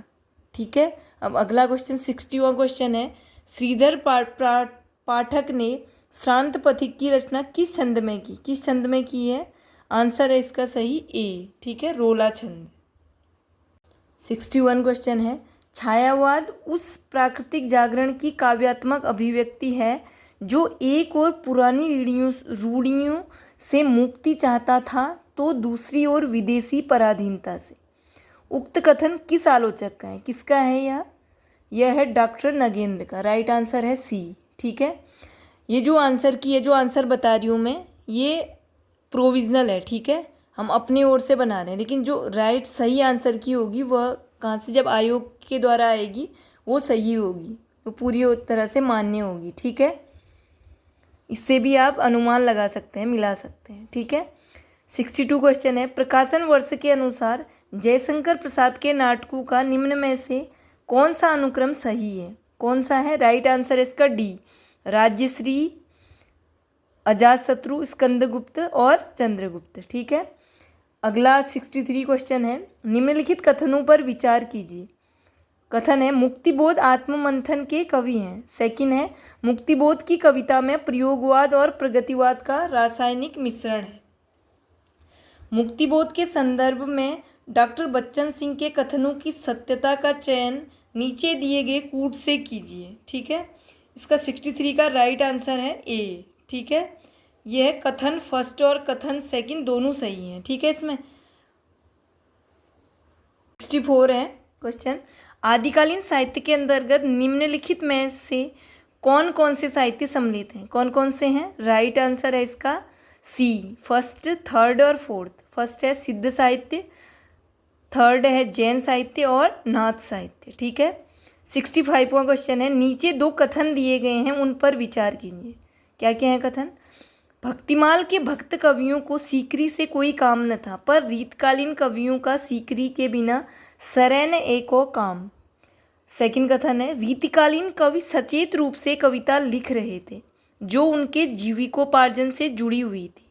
ठीक है। अब अगला क्वेश्चन 60वां क्वेश्चन है श्रीधर पाठक ने श्रांत पथिक की रचना किस छंद में की? किस छंद में की है? आंसर है इसका सही ए। ठीक है, रोला छंद। 61 क्वेश्चन है छायावाद उस प्राकृतिक जागरण की काव्यात्मक अभिव्यक्ति है जो एक और पुरानी रूढ़ियों से मुक्ति चाहता था तो दूसरी ओर विदेशी पराधीनता से। उक्त कथन किस आलोचक का है? किसका है यह है डॉक्टर नगेंद्र का। राइट आंसर है सी। ठीक है। ये जो आंसर बता रही हूँ मैं, ये प्रोविजनल है। ठीक है, हम अपने ओर से बना रहे हैं, लेकिन जो राइट सही आंसर की होगी वह कहाँ से, जब आयोग के द्वारा आएगी वो सही होगी, वो पूरी तरह से मान्य होगी। ठीक है, इससे भी आप अनुमान लगा सकते हैं, मिला सकते हैं। ठीक है। 62 क्वेश्चन है प्रकाशन वर्ष के अनुसार जयशंकर प्रसाद के नाटकों का निम्न में से कौन सा अनुक्रम सही है? कौन सा है? राइट आंसर इसका डी, राज्यश्री, अजातशत्रु, स्कंदगुप्त और चंद्रगुप्त। ठीक है। अगला 63 क्वेश्चन है निम्नलिखित कथनों पर विचार कीजिए। कथन है मुक्तिबोध आत्ममंथन के कवि हैं। सेकंड है मुक्तिबोध की कविता में प्रयोगवाद और प्रगतिवाद का रासायनिक मिश्रण है। मुक्तिबोध के संदर्भ में डॉक्टर बच्चन सिंह के कथनों की सत्यता का चयन नीचे दिए गए कूट से कीजिए। ठीक है, इसका 63 का राइट आंसर है ए। ठीक है, यह कथन फर्स्ट और कथन सेकंड दोनों सही हैं। ठीक है। इसमें 64 है क्वेश्चन आदिकालीन साहित्य के अंतर्गत निम्नलिखित में से कौन कौन से साहित्य सम्मिलित हैं? कौन कौन से हैं? राइट आंसर है इसका सी, फर्स्ट, थर्ड और फोर्थ। फर्स्ट है सिद्ध साहित्य, थर्ड है जैन साहित्य और नाथ साहित्य। ठीक है। 65वां क्वेश्चन है नीचे दो कथन दिए गए हैं, उन पर विचार कीजिए। क्या क्या है कथन? भक्तिमाल के भक्त कवियों को सीकरी से कोई काम न था, पर रीतकालीन कवियों का सीकरी के बिना सरै न एको काम। सेकंड कथन है रीतिकालीन कवि सचेत रूप से कविता लिख रहे थे जो उनके जीविकोपार्जन से जुड़ी हुई थी।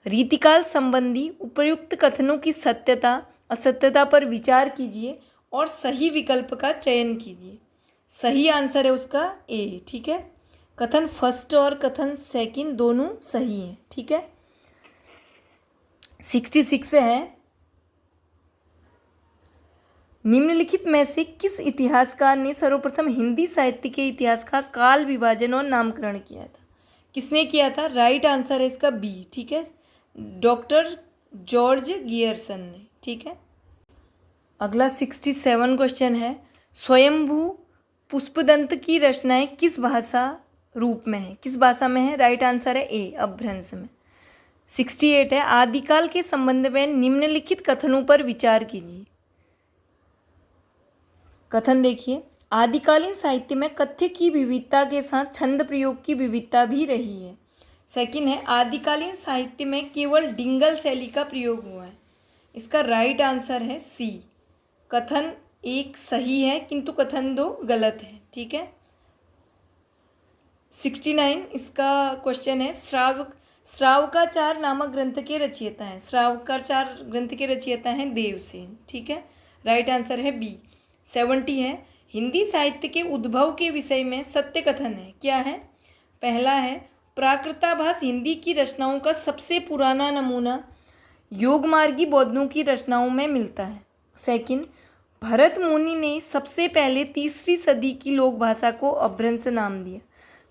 रीतिकाल संबंधी उपर्युक्त कथनों की सत्यता असत्यता पर विचार कीजिए और सही विकल्प का चयन कीजिए। सही आंसर है उसका ए। ठीक है, कथन फर्स्ट और कथन सेकंड दोनों सही हैं। ठीक है। 66 है निम्नलिखित में से किस इतिहासकार ने सर्वप्रथम हिंदी साहित्य के इतिहास का काल विभाजन और नामकरण किया था? किसने किया था? राइट आंसर है इसका बी। ठीक है, डॉक्टर जॉर्ज गियर्सन ने। ठीक है। अगला 67 क्वेश्चन है स्वयंभू पुष्पदंत की रचनाएं किस भाषा रूप में है? किस भाषा में है? राइट आंसर है ए, अपभ्रंश में। 68 है आदिकाल के संबंध में निम्नलिखित कथनों पर विचार कीजिए। कथन देखिए आदिकालीन साहित्य में कथ्य की विविधता के साथ छंद प्रयोग की विविधता भी रही है। सेकंड है आदिकालीन साहित्य में केवल डिंगल शैली का प्रयोग हुआ है। इसका राइट आंसर है सी। कथन एक सही है किंतु कथन दो गलत है। ठीक है। 69 इसका क्वेश्चन है, श्रावकाचार नामक ग्रंथ के रचयिता हैं। श्रावकाचार ग्रंथ के रचयिता हैं देवसेन। ठीक है, राइट आंसर है बी। 70 है, हिंदी साहित्य के उद्भव के विषय में सत्य कथन है। क्या है? पहला है, प्राकृताभास हिंदी की रचनाओं का सबसे पुराना नमूना योगमार्गी बौद्धों की रचनाओं में मिलता है। सेकंड, भरत मुनि ने सबसे पहले 3री सदी की लोक भाषा को अभ्रंश नाम दिया।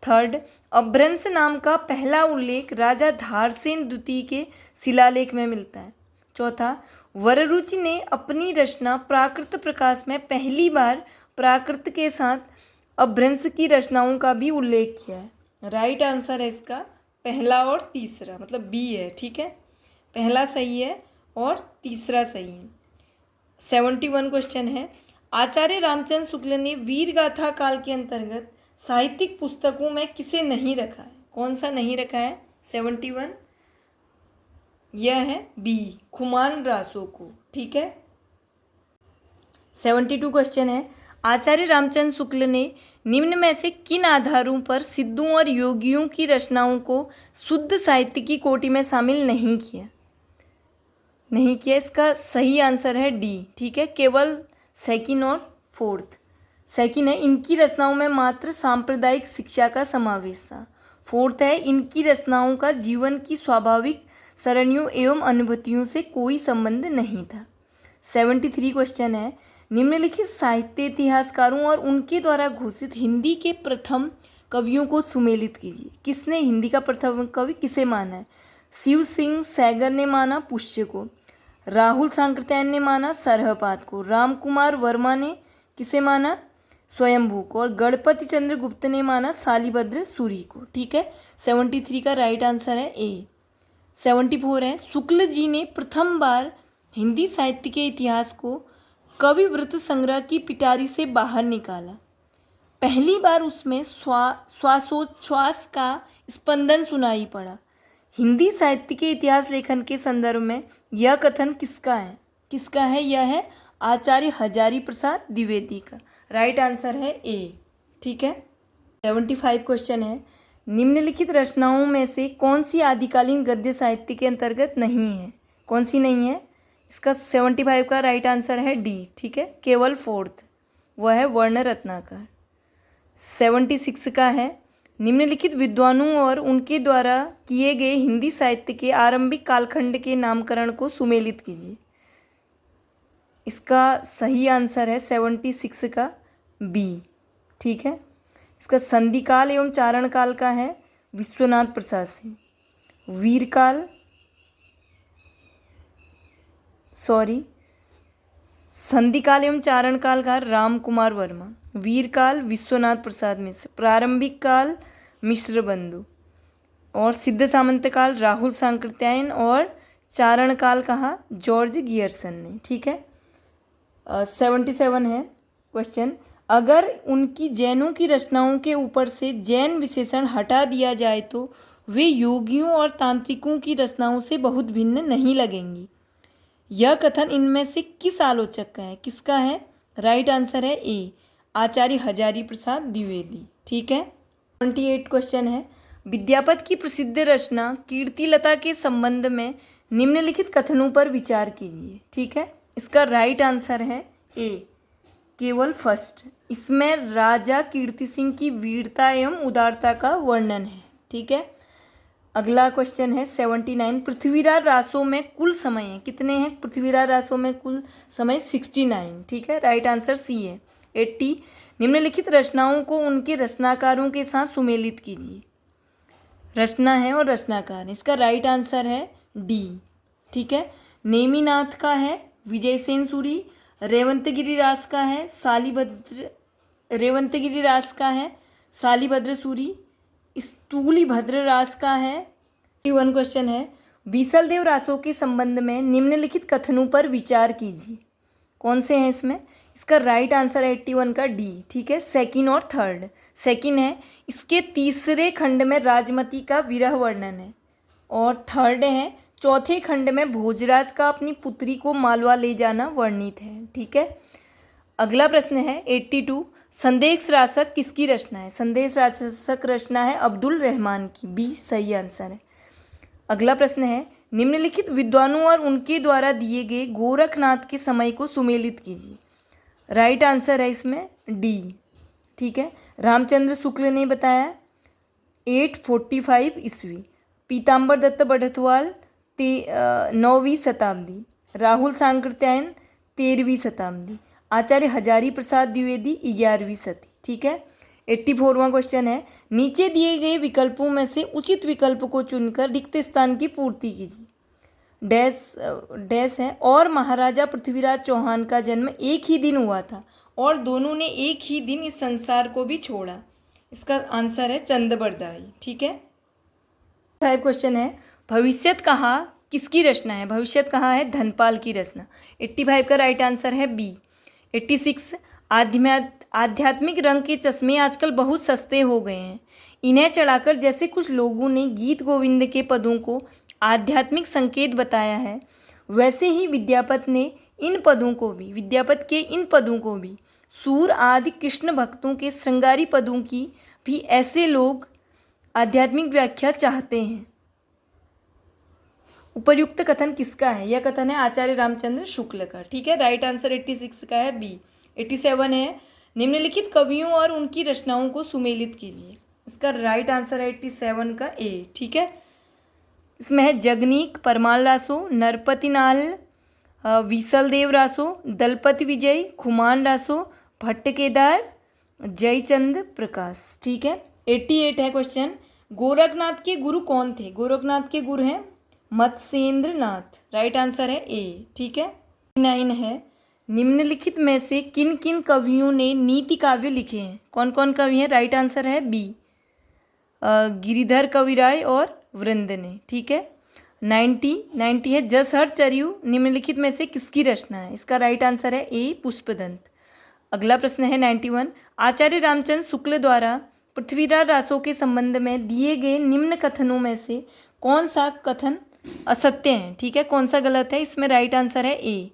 थर्ड, अभ्रंश नाम का पहला उल्लेख राजा धारसेन द्वितीय के शिलालेख में मिलता है। चौथा, वररुचि ने अपनी रचना प्राकृत प्रकाश में पहली बार प्राकृत के साथ अभ्रंश की रचनाओं का भी उल्लेख किया है। राइट आंसर है इसका पहला और तीसरा, मतलब बी है। ठीक है, पहला सही है और तीसरा सही है। 71 क्वेश्चन है, आचार्य रामचंद्र शुक्ल ने वीर गाथा काल के अंतर्गत साहित्यिक पुस्तकों में किसे नहीं रखा है? कौन सा नहीं रखा है? 71 यह है बी, खुमान रासो को। ठीक है, 72 क्वेश्चन है, आचार्य रामचंद्र शुक्ल ने निम्न में से किन आधारों पर सिद्धों और योगियों की रचनाओं को शुद्ध साहित्य की कोटि में शामिल नहीं किया? इसका सही आंसर है डी। ठीक है, केवल सेकंड और फोर्थ। सेकंड है, इनकी रचनाओं में मात्र सांप्रदायिक शिक्षा का समावेश था। फोर्थ है, इनकी रचनाओं का जीवन की स्वाभाविक सरणियों एवं अनुभूतियों से कोई संबंध नहीं था। 73 क्वेश्चन है, निम्नलिखित साहित्य इतिहासकारों और उनके द्वारा घोषित हिंदी के प्रथम कवियों को सुमेलित कीजिए। किसने हिंदी का प्रथम कवि किसे माना है? शिव सिंह सैगर ने माना पुष्य को, राहुल सांकृत्यायन ने माना सरहपाद को, राम कुमार वर्मा ने किसे माना? स्वयंभू को, और गणपति चंद्र गुप्त ने माना शालिभद्र सूरी को। ठीक है, 73 का राइट आंसर है ए। 74 है, शुक्ल जी ने प्रथम बार हिंदी साहित्य के इतिहास को कविवृत्त संग्रह की पिटारी से बाहर निकाला। पहली बार उसमें श्वासोच्छ्वास का स्पंदन सुनाई पड़ा। हिंदी साहित्य के इतिहास लेखन के संदर्भ में यह कथन किसका है? यह है आचार्य हजारी प्रसाद द्विवेदी का। राइट आंसर है ए। ठीक है, 75 क्वेश्चन है, निम्नलिखित रचनाओं में से कौन सी आदिकालीन गद्य साहित्य के अंतर्गत नहीं है? कौन सी नहीं है? इसका 75 का राइट आंसर है डी। ठीक है, केवल फोर्थ, वह है वर्ण रत्नाकर। 76 का है, निम्नलिखित विद्वानों और उनके द्वारा किए गए हिंदी साहित्य के आरंभिक कालखंड के नामकरण को सुमेलित कीजिए। इसका सही आंसर है 76 का बी। ठीक है, इसका संधिकाल एवं चारण काल का है विश्वनाथ प्रसाद सिंह, संधिकाल एवं चारण काल का राम कुमार वर्मा, वीरकाल विश्वनाथ प्रसाद मिश्र, प्रारंभिक काल मिश्र बंधु, और सिद्ध सामंत काल राहुल सांकृत्यायन, और चारण काल कहा जॉर्ज गियर्सन ने। ठीक है, 77 है क्वेश्चन, अगर उनकी जैनों की रचनाओं के ऊपर से जैन विशेषण हटा दिया जाए तो वे योगियों और तांत्रिकों की रचनाओं से बहुत भिन्न नहीं लगेंगी। यह कथन इनमें से किस आलोचक का है? किसका है? राइट आंसर है ए, आचार्य हजारी प्रसाद द्विवेदी। ठीक है, 28 क्वेश्चन है, विद्यापति की प्रसिद्ध रचना कीर्तिलता के संबंध में निम्नलिखित कथनों पर विचार कीजिए। ठीक है, इसका राइट आंसर है ए, केवल फर्स्ट। इसमें राजा कीर्ति सिंह की वीरता एवं उदारता का वर्णन है। ठीक है, अगला क्वेश्चन है 79, पृथ्वीराज रासों में कुल समय है कितने हैं? पृथ्वीराज रासों में कुल समय 69। ठीक है, राइट आंसर सी है। 80, निम्नलिखित रचनाओं को उनके रचनाकारों के साथ सुमेलित कीजिए। रचना है और रचनाकार, इसका राइट आंसर है डी। ठीक है, नेमिनाथ का है विजयसेन सूरी, रेवंतगिरी रास का है शालिभद्र सूरी, स्थूलिभद्र रास का है। 1 क्वेश्चन है, बीसलदेव रासों के संबंध में निम्नलिखित कथनों पर विचार कीजिए। कौन से हैं इसमें? इसका राइट आंसर है 81 का डी। ठीक है, सेकंड और थर्ड। सेकंड है, इसके तीसरे खंड में राजमती का विरह वर्णन है, और थर्ड है चौथे खंड में भोजराज का अपनी पुत्री को मालवा ले जाना वर्णित है। ठीक है, अगला प्रश्न है 82, संदेश रासक किसकी रचना है? संदेश रासक रचना है अब्दुल रहमान की, बी सही आंसर है। अगला प्रश्न है, निम्नलिखित विद्वानों और उनके द्वारा दिए गए गोरखनाथ के समय को सुमेलित कीजिए। राइट आंसर है इसमें डी, ठीक है। रामचंद्र शुक्ल ने बताया 845 ईस्वी, पीताम्बर दत्त बड़थवाल 9वीं शताब्दी, राहुल सांकृत्यायन 13वीं शताब्दी, आचार्य हजारी प्रसाद द्विवेदी 11वीं सदी, ठीक है। 84वां क्वेश्चन है, नीचे दिए गए विकल्पों में से उचित विकल्प को चुनकर रिक्त स्थान की पूर्ति कीजिए। डैश है, और महाराजा पृथ्वीराज चौहान का जन्म एक ही दिन हुआ था और दोनों ने एक ही दिन इस संसार को भी छोड़ा। इसका आंसर है चंद्रबरदाई, ठीक है। 5 क्वेश्चन है, भविष्यत कहा किसकी रचना है? भविष्यत कहा है धनपाल की रचना। 85 का राइट आंसर है बी। 86 आध्यात्मिक रंग के चश्मे आजकल बहुत सस्ते हो गए हैं, इन्हें चढ़ाकर जैसे कुछ लोगों ने गीत गोविंद के पदों को आध्यात्मिक संकेत बताया है, वैसे ही विद्यापत के इन पदों को भी सूर आदि कृष्ण भक्तों के श्रृंगारी पदों की भी ऐसे लोग आध्यात्मिक व्याख्या चाहते हैं। उपर्युक्त कथन किसका है? यह कथन है आचार्य रामचंद्र शुक्ल का, ठीक है। राइट आंसर 86 का है बी। 87 है, निम्नलिखित कवियों और उनकी रचनाओं को सुमेलित कीजिए। इसका राइट आंसर है 87 का ए, ठीक है। इसमें है जगनीक परमाल रासो, नरपति नाल, विसलदेव रासो, दलपति विजय, खुमान रासो, भट्ट केदार, जयचंद प्रकाश, ठीक है। 88 है क्वेश्चन, गोरखनाथ के गुरु कौन थे? गोरखनाथ के गुरु हैं मत्स्येंद्र नाथ, राइट आंसर है ए, ठीक है। 9 है, निम्नलिखित में से किन किन कवियों ने नीति काव्य लिखे हैं? कौन कौन कवि हैं? राइट आंसर है बी, गिरिधर कविराय और वृंद ने, ठीक है। 90 है, जसहर चरियु निम्नलिखित में से किसकी रचना है? इसका राइट आंसर है ए, पुष्पदंत। अगला प्रश्न है 91, आचार्य रामचंद्र शुक्ल द्वारा पृथ्वीराज रासो के संबंध में दिए गए निम्न कथनों में से कौन सा कथन असत्य है? ठीक है, कौन सा गलत है? इसमें राइट आंसर है ए,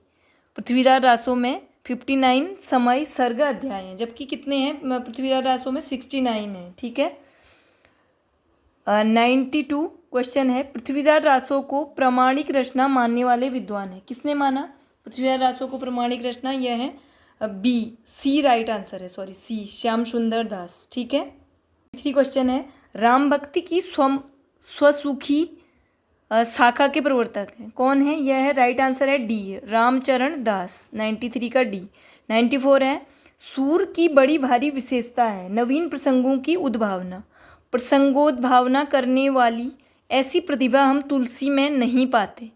पृथ्वीराज रासो में 59 समय सर्ग अध्याय हैं, जबकि कितने हैं पृथ्वीराज रासो में? 69 है, ठीक है। 92 क्वेश्चन है, पृथ्वीराज रासो को प्रामाणिक रचना मानने वाले विद्वान है, किसने माना पृथ्वीराज रासो को प्रामाणिक रचना? यह है बी, सी राइट आंसर है, सॉरी सी, श्याम सुंदर दास, ठीक है। 3 क्वेश्चन है, राम भक्ति की स्वसुखी शाखा के प्रवर्तक हैं, कौन है? यह है राइट आंसर है डी, रामचरण दास, 93 का डी। 94 है, सूर की बड़ी भारी विशेषता है नवीन प्रसंगों की उद्भावना, प्रसंगोद्भावना करने वाली ऐसी प्रतिभा हम तुलसी में नहीं पाते।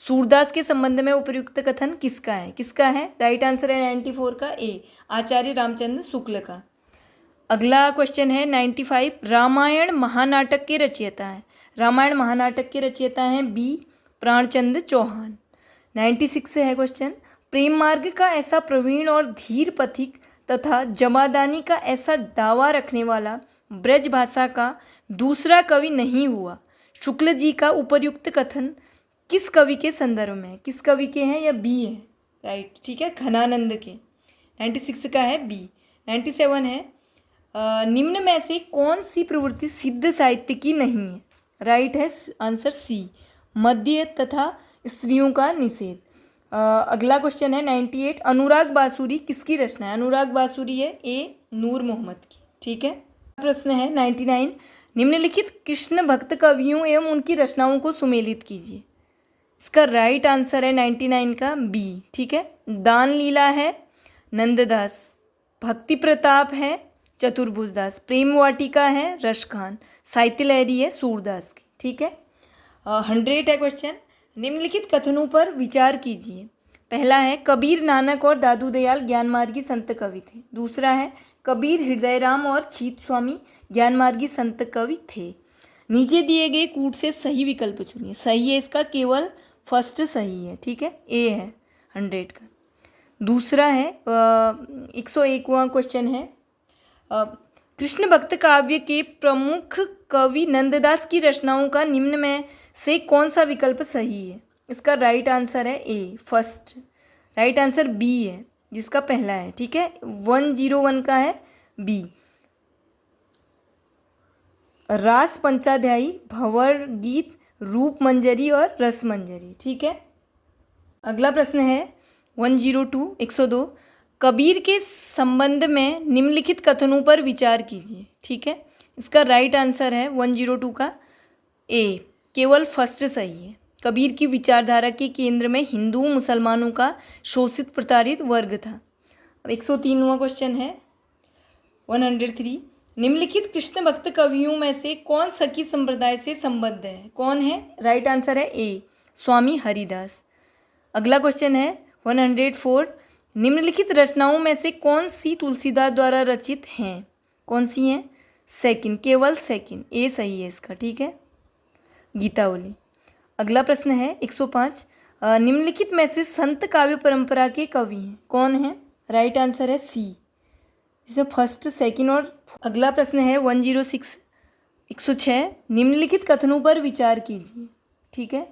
सूरदास के संबंध में उपयुक्त कथन किसका है? किसका है? राइट आंसर है 94 का ए, आचार्य रामचंद्र शुक्ल का। अगला क्वेश्चन है 95, रामायण महानाटक के रचयिता है, रामायण महानाटक के रचयिता हैं बी, प्राणचंद्र चौहान। 96 है क्वेश्चन, प्रेम मार्ग का ऐसा प्रवीण और धीर पथिक तथा जमादानी का ऐसा दावा रखने वाला ब्रज भाषा का दूसरा कवि नहीं हुआ। शुक्ल जी का उपर्युक्त कथन किस कवि के संदर्भ में? किस कवि के हैं? या बी है, राइट, ठीक है, घनानंद के। 96 का है बी। 97 है, निम्न में से कौन सी प्रवृत्ति सिद्ध साहित्य की नहीं है? राइट है आंसर सी, मद्य तथा स्त्रियों का निषेध। अगला क्वेश्चन है 98, अनुराग बांसुरी किसकी रचना है? अनुराग बांसुरी है ए, नूर मोहम्मद की, ठीक है। प्रश्न है 99, निम्नलिखित कृष्ण भक्त कवियों एवं उनकी रचनाओं को सुमेलित कीजिए। इसका राइट आंसर है 99 का बी, ठीक है। दान लीला है नंददास, भक्ति प्रताप है चतुर्भुजदास, प्रेम वाटिका है रसखान, साहित्य लहरी है सूरदास की, ठीक है। 100 है क्वेश्चन, निम्नलिखित कथनों पर विचार कीजिए। पहला है, कबीर नानक और दादू दयाल ज्ञानमार्गी संत कवि थे। दूसरा है, कबीर हृदयराम और छीत स्वामी ज्ञानमार्गी संत कवि थे। नीचे दिए गए कूट से सही विकल्प चुनिए। सही है इसका केवल फर्स्ट सही है, ठीक है, ए है 100 का। दूसरा है 101वां क्वेश्चन है, कृष्ण भक्त काव्य के प्रमुख कवि नंददास की रचनाओं का निम्न में से कौन सा विकल्प सही है? इसका राइट आंसर है ए, फर्स्ट, राइट आंसर बी है, जिसका पहला है, ठीक है। 101 का है बी। रास पंचाध्यायी, भंवर गीत, रूप मंजरी और रस मंजरी, ठीक है। अगला प्रश्न है 102 102। कबीर के संबंध में निम्नलिखित कथनों पर विचार कीजिए, ठीक है। इसका राइट आंसर है 102 का ए, केवल फर्स्ट सही है। कबीर की विचारधारा के केंद्र में हिंदू मुसलमानों का शोषित प्रताड़ित वर्ग था। अब 103वां क्वेश्चन है 103। निम्नलिखित कृष्ण भक्त कवियों में से कौन सखी संप्रदाय से संबद्ध है? कौन है? राइट आंसर है ए, स्वामी हरिदास। अगला क्वेश्चन है 104। निम्नलिखित रचनाओं में से कौन सी तुलसीदास द्वारा रचित हैं? कौन सी हैं? सेकंड, केवल सेकंड, ए सही है इसका, ठीक है। गीतावली। अगला प्रश्न है 105। निम्नलिखित में से संत काव्य परंपरा के कवि हैं? कौन है? राइट आंसर है सी, जिसमें फर्स्ट, सेकंड और। अगला प्रश्न है 106 106। निम्नलिखित कथनों पर विचार कीजिए, ठीक है।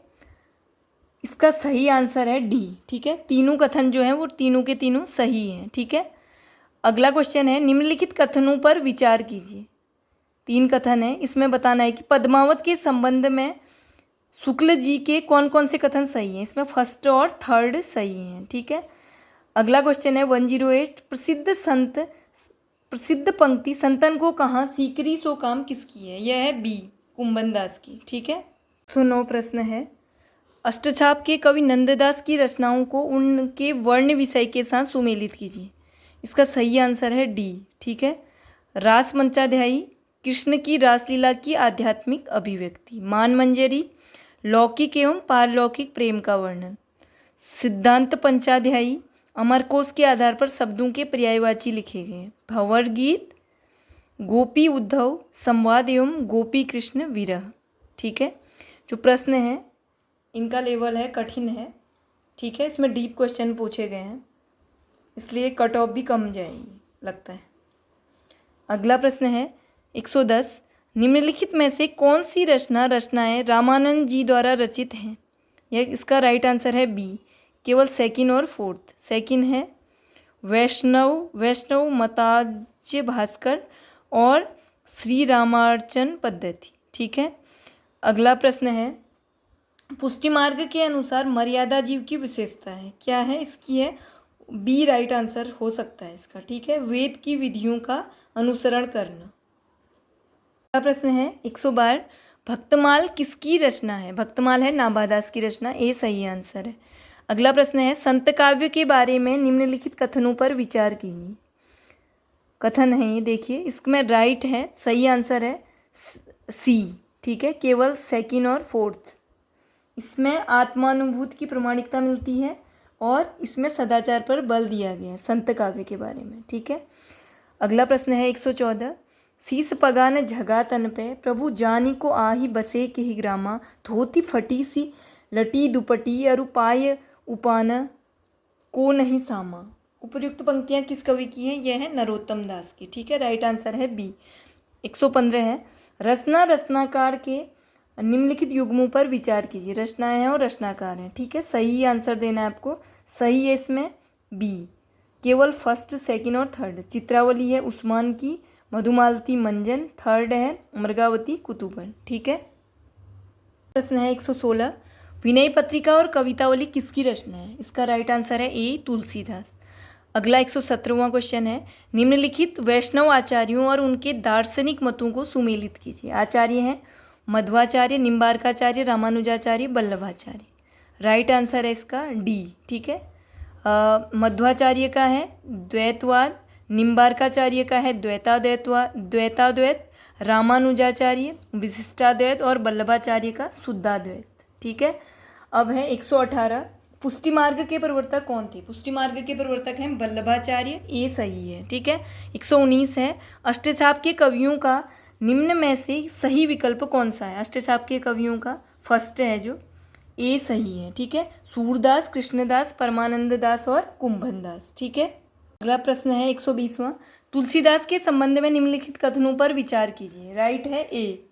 इसका सही आंसर है डी, ठीक है। तीनों कथन जो हैं वो तीनों के तीनों सही हैं, ठीक है। अगला क्वेश्चन है निम्नलिखित कथनों पर विचार कीजिए। 3 कथन है, इसमें बताना है कि पद्मावत के संबंध में शुक्ल जी के कौन कौन से कथन सही हैं। इसमें फर्स्ट और थर्ड सही हैं, ठीक है। अगला क्वेश्चन है 108। प्रसिद्ध पंक्ति संतन को कहाँ सीकरी सो काम किसकी है? यह है बी, कुंभन दास की, ठीक है। 109 प्रश्न है। अष्टछाप के कवि नंददास की रचनाओं को उनके वर्ण विषय के साथ सुमेलित कीजिए। इसका सही आंसर है डी, ठीक है। रास पंचाध्यायी, कृष्ण की रासलीला की आध्यात्मिक अभिव्यक्ति। मान मंजरी, लौकिक एवं पारलौकिक प्रेम का वर्णन। सिद्धांत पंचाध्यायी, अमरकोश के आधार पर शब्दों के पर्यायवाची लिखे गए। भंवर गीत, गोपी उद्धव, संवाद एवं गोपी कृष्ण विरह, ठीक है। जो प्रश्न है इनका लेवल है कठिन है, ठीक है। इसमें डीप क्वेश्चन पूछे गए हैं, इसलिए कट ऑफ भी कम जाएगी लगता है। अगला प्रश्न है 110। निम्नलिखित में से कौन सी रचनाएं रामानंद जी द्वारा रचित हैं? यह इसका राइट आंसर है बी, केवल सेकंड और फोर्थ। सेकंड है वैष्णव मताज्य भास्कर और श्री रामार्चन पद्धति, ठीक है। अगला प्रश्न है पुष्टि मार्ग के अनुसार मर्यादा जीव की विशेषता है, क्या है? इसकी है बी, राइट आंसर हो सकता है इसका, ठीक है। वेद की विधियों का अनुसरण करना। अगला प्रश्न है 112। भक्तमाल किसकी रचना है? भक्तमाल है नाभादास की रचना, ए सही आंसर है। अगला प्रश्न है संत काव्य के बारे में निम्नलिखित कथनों पर विचार कीजिए। कथन है ये देखिए, इसमें राइट है, सही आंसर है सी, ठीक है, केवल सेकंड और फोर्थ। इसमें आत्मानुभूति की प्रमाणिकता मिलती है और इसमें सदाचार पर बल दिया गया है संत काव्य के बारे में, ठीक है। अगला प्रश्न है 114। शीस पगा न झगा तन पे, प्रभु जानी को आही बसे के ही ग्रामा, धोती फटी सी लटी दुपटी अरु पाय उपान को नहीं सामा। उपयुक्त पंक्तियाँ किस कवि की हैं? यह है नरोत्तम दास की, ठीक है। राइट आंसर है बी। 115 है रचनाकार के निम्नलिखित युग्मों पर विचार कीजिए। रचनाएं हैं और रचनाकार हैं, ठीक है। सही आंसर देना है आपको, सही है इसमें बी, केवल फर्स्ट, सेकंड और थर्ड। चित्रावली है उस्मान की, मधुमालती मंजन, थर्ड है मृगावती कुतुबन, ठीक है। प्रश्न है 116। विनय पत्रिका और कवितावली किसकी रचना है? इसका राइट आंसर है ए, तुलसीदास। अगला 117वां क्वेश्चन है निम्नलिखित वैष्णव आचार्यों और उनके दार्शनिक मतों को सुमेलित कीजिए। आचार्य हैं मध्वाचार्य, निम्बार्काचार्य, रामानुजाचार्य, वल्लभाचार्य। राइट आंसर है इसका डी, ठीक है। मध्वाचार्य का है द्वैतवाद, निम्बार्काचार्य का है द्वैताद्वैत, रामानुजाचार्य विशिष्टाद्वैत और वल्लभाचार्य का शुद्धाद्वैत, ठीक है। अब है 118। पुष्टि मार्ग के प्रवर्तक कौन थे? पुष्टि मार्ग के प्रवर्तक हैं वल्लभाचार्य, ए सही है, ठीक है। 119 है अष्टछाप के कवियों का निम्न में से सही विकल्प कौन सा है? अष्टछाप के कवियों का फर्स्ट है जो, ए सही है, ठीक है। सूरदास, कृष्णदास, परमानंद दास और कुंभन दास, ठीक है। अगला प्रश्न है 120वां। तुलसीदास के संबंध में निम्नलिखित कथनों पर विचार कीजिए। राइट है ए,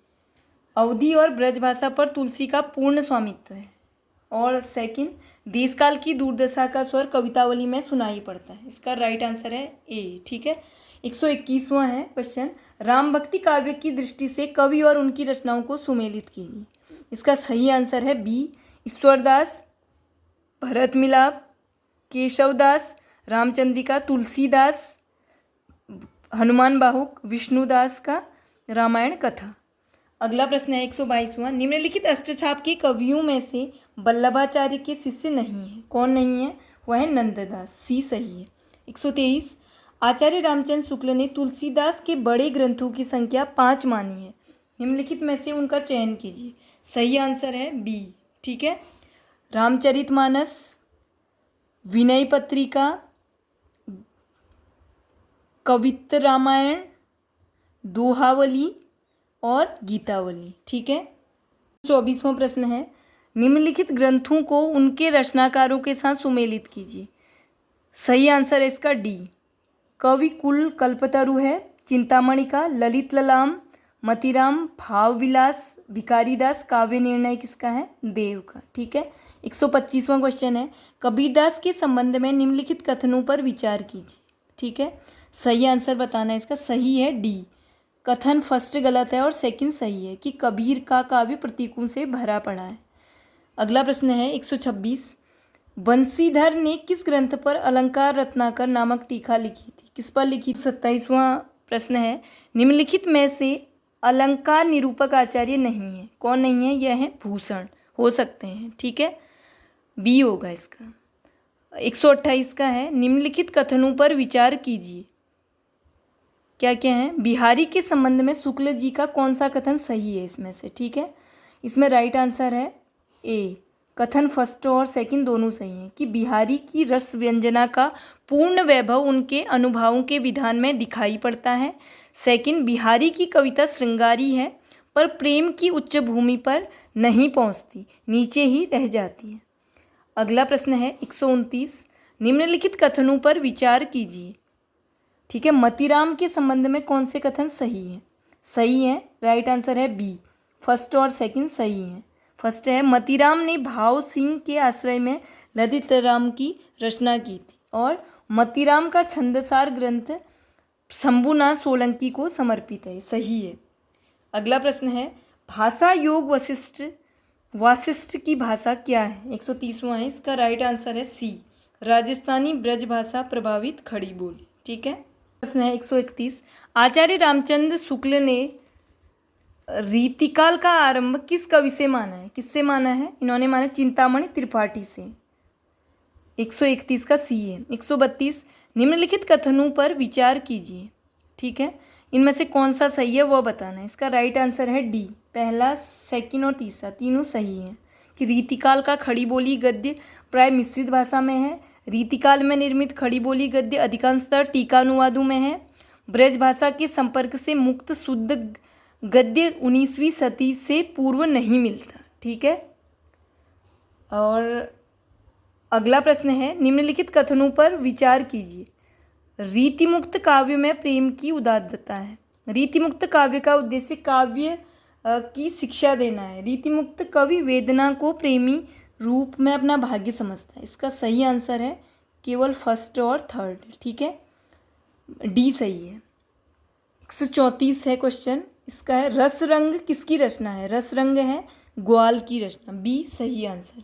अवधी और ब्रजभाषा पर तुलसी का पूर्ण स्वामित्व है। और सेकंड, देशकाल की दुर्दशा का स्वर कवितावली में सुनाई पड़ता है। इसका राइट आंसर है ए। ठीक है। 121वां है क्वेश्चन, राम भक्ति काव्य की दृष्टि से कवि और उनकी रचनाओं को सुमेलित कीजिए। इसका सही आंसर है बी, ईश्वरदास, भरत मिलाप, केशवदास, रामचंद्रिका, तुलसीदास, हनुमान बाहुक, विष्णुदास का रामायण कथा। अगला प्रश्न है 122वां, निम्नलिखित अष्टछाप के कवियों में से वल्लभाचार्य के शिष्य नहीं है। कौन नहीं है? वह है नंददास। सी सही है। 123, आचार्य रामचंद्र शुक्ल ने तुलसीदास के बड़े ग्रंथों की संख्या 5 मानी है। निम्नलिखित में से उनका चयन कीजिए। सही आंसर है बी। ठीक है। रामचरितमानस, विनय पत्रिका, कवित्त रामायण, दोहावली और गीतावली। ठीक है। 24वां प्रश्न है, निम्नलिखित ग्रंथों को उनके रचनाकारों के साथ सुमेलित कीजिए। सही आंसर है इसका डी, कवि कुल कल्पतरु है, चिंतामणि का, ललित ललाम, मतिराम, भाव विलास, भिखारीदास, काव्य निर्णय किसका है? देव का। ठीक है। 125वां क्वेश्चन है, कबीरदास के संबंध में निम्नलिखित कथनों पर विचार कीजिए। ठीक है। सही आंसर बताना है इसका। सही है डी, कथन फर्स्ट गलत है और सेकंड सही है कि कबीर का काव्य प्रतीकों से भरा पड़ा है। अगला प्रश्न है 126, बंसीधर ने किस ग्रंथ पर अलंकार रत्नाकर नामक टीका लिखी थी? किस पर लिखी? 27वां प्रश्न है, निम्नलिखित में से अलंकार निरूपक आचार्य नहीं है। कौन नहीं है? यह है भूषण। हो सकते हैं। ठीक है। बी होगा इसका। 128 का है, निम्नलिखित कथनों पर विचार कीजिए। क्या क्या है? बिहारी के संबंध में शुक्ल जी का कौन सा कथन सही है इसमें से? ठीक है। इसमें राइट आंसर है ए, कथन फर्स्ट और सेकंड दोनों सही हैं कि बिहारी की रस व्यंजना का पूर्ण वैभव उनके अनुभावों के विधान में दिखाई पड़ता है। सेकंड, बिहारी की कविता श्रृंगारी है पर प्रेम की उच्च भूमि पर नहीं पहुंचती, नीचे ही रह जाती है। अगला प्रश्न है 129, निम्नलिखित कथनों पर विचार कीजिए। ठीक है। मतीराम के संबंध में कौन से कथन सही हैं? सही है। राइट आंसर है बी, फर्स्ट और सेकंड सही हैं। फर्स्ट है, मतीराम ने भाव सिंह के आश्रय में ललित राम की रचना की थी और मतीराम का छंदसार ग्रंथ शंभुनाथ सोलंकी को समर्पित है। सही है। अगला प्रश्न है, भाषा योग वासिष्ठ की भाषा क्या है? 130वां है। इसका राइट आंसर है सी, राजस्थानी ब्रज भाषा प्रभावित खड़ी बोली। ठीक है। प्रश्न है 131, आचार्य रामचंद्र शुक्ल ने रीतिकाल का आरंभ किस कवि से माना है? किससे माना है? इन्होंने माना चिंतामणि त्रिपाठी से। 131 का सी है। 132, निम्नलिखित कथनों पर विचार कीजिए। ठीक है। इनमें से कौन सा सही है वह बताना है। इसका राइट आंसर है डी, पहला, सेकंड और तीसरा तीनों सही हैं कि रीतिकाल का खड़ी बोली गद्य प्राय मिश्रित भाषा में है। रीतिकाल में निर्मित खड़ी बोली गद्य अधिकांशतः टीकानुवादों में है। ब्रज भाषा के संपर्क से मुक्त शुद्ध गद्य 19वीं सदी से पूर्व नहीं मिलता। ठीक है। और अगला प्रश्न है, निम्नलिखित कथनों पर विचार कीजिए। रीतिमुक्त काव्य में प्रेम की उदात्तता है। रीतिमुक्त काव्य का उद्देश्य काव्य की शिक्षा देना है। रीतिमुक्त कवि वेदना को प्रेमी रूप में अपना भाग्य समझता है। इसका सही आंसर है केवल फर्स्ट और थर्ड। ठीक है। डी सही है। 134 है क्वेश्चन। इसका है, रस रंग किसकी रचना है? रस रंग है ग्वाल की रचना। बी सही आंसर है।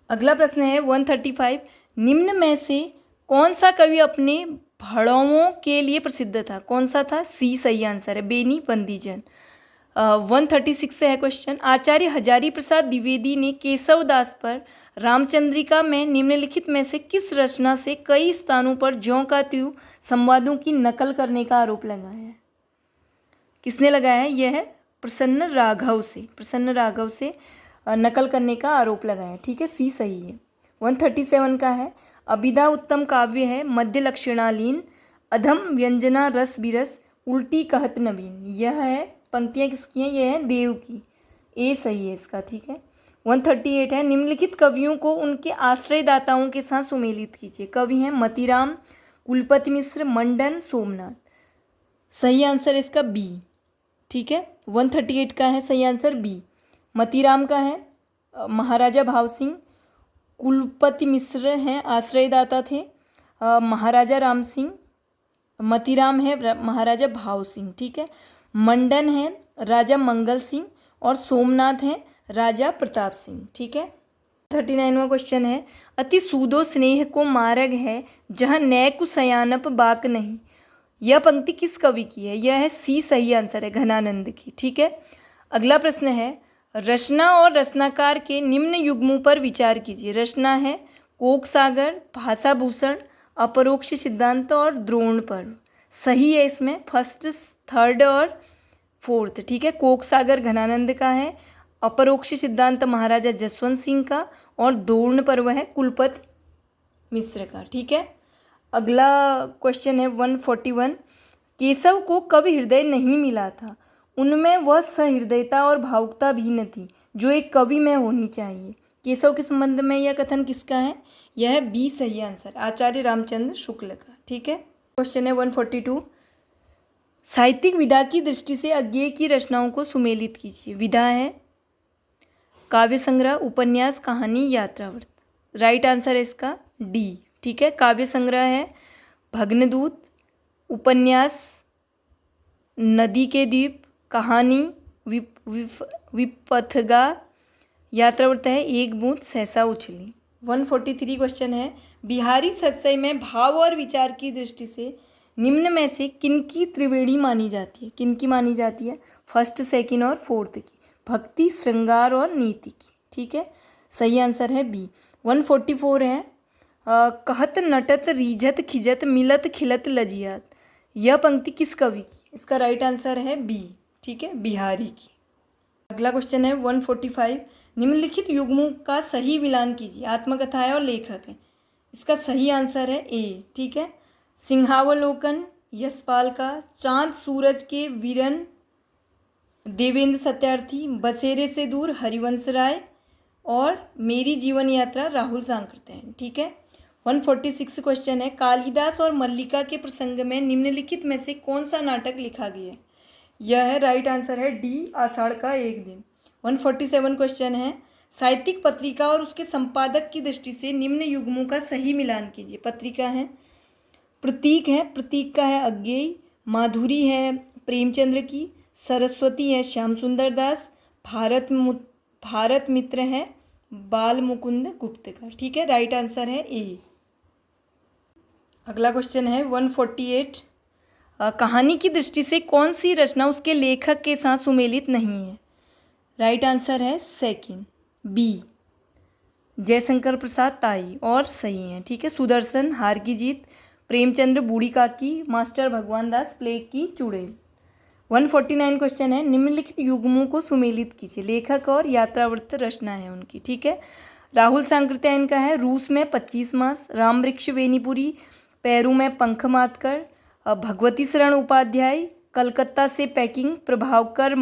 अगला प्रश्न है 135, निम्न में से कौन सा कवि अपने भड़ों के लिए प्रसिद्ध था? कौन सा था? सी सही आंसर है, बेनी बंदीजन। 136 से है क्वेश्चन, आचार्य हजारी प्रसाद द्विवेदी ने केशवदास पर रामचंद्रिका में निम्नलिखित में से किस रचना से कई स्थानों पर ज्यों का त्यों संवादों की नकल करने का आरोप लगाया है? किसने लगाया है? यह है प्रसन्न राघव से नकल करने का आरोप लगाया। ठीक है। सी सही है। 137 का है, अभिधा उत्तम काव्य है, मध्य लक्षणालीन, अधम व्यंजना रस बिरस, उल्टी कहत नवीन। यह है, पंक्तियाँ किसकी हैं? यह है देव की। ए सही है इसका। ठीक है। 138 है, निम्नलिखित कवियों को उनके आश्रयदाताओं के साथ सुमेलित कीजिए। कवि हैं मतीराम, कुलपति मिश्र, मंडन, सोमनाथ। सही आंसर इसका बी। ठीक है। 138 का है सही आंसर बी। मतीराम का है महाराजा भाव सिंह, कुलपति मिश्र हैं, आश्रयदाता थे। महाराजा राम सिंह, मतीराम है महाराजा भाव सिंह, ठीक है। मंडन है राजा मंगल सिंह और सोमनाथ हैं राजा प्रताप सिंह, ठीक है। 39वां क्वेश्चन है, अति सूदो स्नेह को मार्ग है जहाँ नैकु सयानप बाक नहीं। यह पंक्ति किस कवि की है? यह है सी, सही आंसर है घनानंद की, ठीक है। अगला प्रश्न है, रचना और रचनाकार के निम्न युग्मों पर विचार कीजिए। रचना है कोक सागर, भाषाभूषण, अपरोक्ष सिद्धांत और द्रोण पर्व। सही है इसमें फर्स्ट, थर्ड और फोर्थ, ठीक है। कोक सागर घनानंद का है, अपरोक्ष सिद्धांत महाराजा जसवंत सिंह का और द्रोण पर्व है कुलपति मिश्र का, ठीक है। अगला क्वेश्चन है 141, केशव को कवि हृदय नहीं मिला था, उनमें वह सहृदयता और भावुकता भी न थी जो एक कवि में होनी चाहिए। केशव के संबंध में यह कथन किसका है? यह है बी, सही आंसर, आचार्य रामचंद्र शुक्ल का, ठीक है। क्वेश्चन है 142, साहित्यिक विधा की दृष्टि से अज्ञेय की रचनाओं को सुमेलित कीजिए। विधा है काव्य संग्रह, उपन्यास, कहानी, यात्रावृत्त। राइट आंसर है इसका डी, ठीक है। काव्य संग्रह है भग्नदूत, उपन्यास नदी के द्वीप, कहानी विपथगा, यात्रावृत्त है एक बूंद सहसा उछली। 143 क्वेश्चन है, बिहारी सत्सई में भाव और विचार की दृष्टि से निम्न में से किनकी त्रिवेणी मानी जाती है? किनकी मानी जाती है? फर्स्ट, सेकंड और फोर्थ की, भक्ति, श्रृंगार और नीति की, ठीक है। सही आंसर है बी। 144 है, कहत नटत रीझत खिजत मिलत खिलत लजियात। यह पंक्ति किस कवि की? इसका राइट आंसर है बी, ठीक है, बिहारी की। अगला क्वेश्चन है 145, निम्नलिखित युग्मों का सही विलान कीजिए। आत्मकथा है और लेखक है। इसका सही आंसर है ए, ठीक है। सिंहावलोकन यशपाल का, चांद सूरज के वीरन देवेंद्र सत्यार्थी, बसेरे से दूर हरिवंश राय और मेरी जीवन यात्रा राहुल सांकृत्य हैं, ठीक है। 146 क्वेश्चन है, कालिदास और मल्लिका के प्रसंग में निम्नलिखित में से कौन सा नाटक लिखा गया है? यह है राइट आंसर है डी, आषाढ़ का एक दिन। 147 क्वेश्चन है, साहित्यिक पत्रिका और उसके संपादक की दृष्टि से निम्न युग्मों का सही मिलान कीजिए। पत्रिका है प्रतीक है, प्रतीक का है अज्ञेय, माधुरी है प्रेमचंद्र की, सरस्वती है श्याम सुंदर दास, भारत मित्र है बाल मुकुंद गुप्त का, ठीक है। राइट आंसर है ए। अगला क्वेश्चन है 148, कहानी की दृष्टि से कौन सी रचना उसके लेखक के साथ सुमेलित नहीं है? राइट आंसर है सेकंड, बी, जयशंकर प्रसाद ताई, और सही है, ठीक है। सुदर्शन हार की जीत, प्रेमचंद्र बूढ़ी काकी, मास्टर भगवान दास प्लेग की चुड़ैल। 149 क्वेश्चन है, निम्नलिखित युग्मों को सुमेलित कीजिए। लेखक और यात्रावृत्त रचना है उनकी, ठीक है। राहुल सांकृत्यायन का है रूस में 25 मास, राम वृक्ष वेनीपुरी पेरू में पंख मातकर, भगवती शरण उपाध्याय कलकत्ता से पैकिंग, प्रभाकर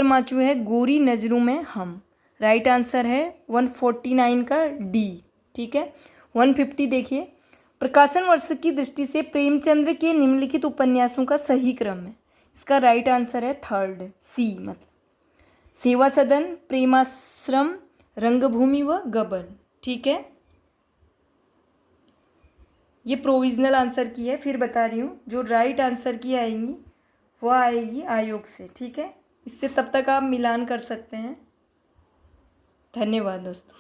माचुए है गोरी नजरों में हम। राइट आंसर है 149 का डी, ठीक है। 150 देखिए, प्रकाशन वर्ष की दृष्टि से प्रेमचंद्र के निम्नलिखित उपन्यासों का सही क्रम है। इसका राइट आंसर है थर्ड, सी, मतलब सेवा सदन, प्रेमाश्रम, रंगभूमि व गबन, ठीक है। ये प्रोविजनल आंसर की है, फिर बता रही हूँ। जो राइट आंसर की आएंगी वो आएगी आयोग से, ठीक है। इससे तब तक आप मिलान कर सकते हैं। धन्यवाद दोस्तों।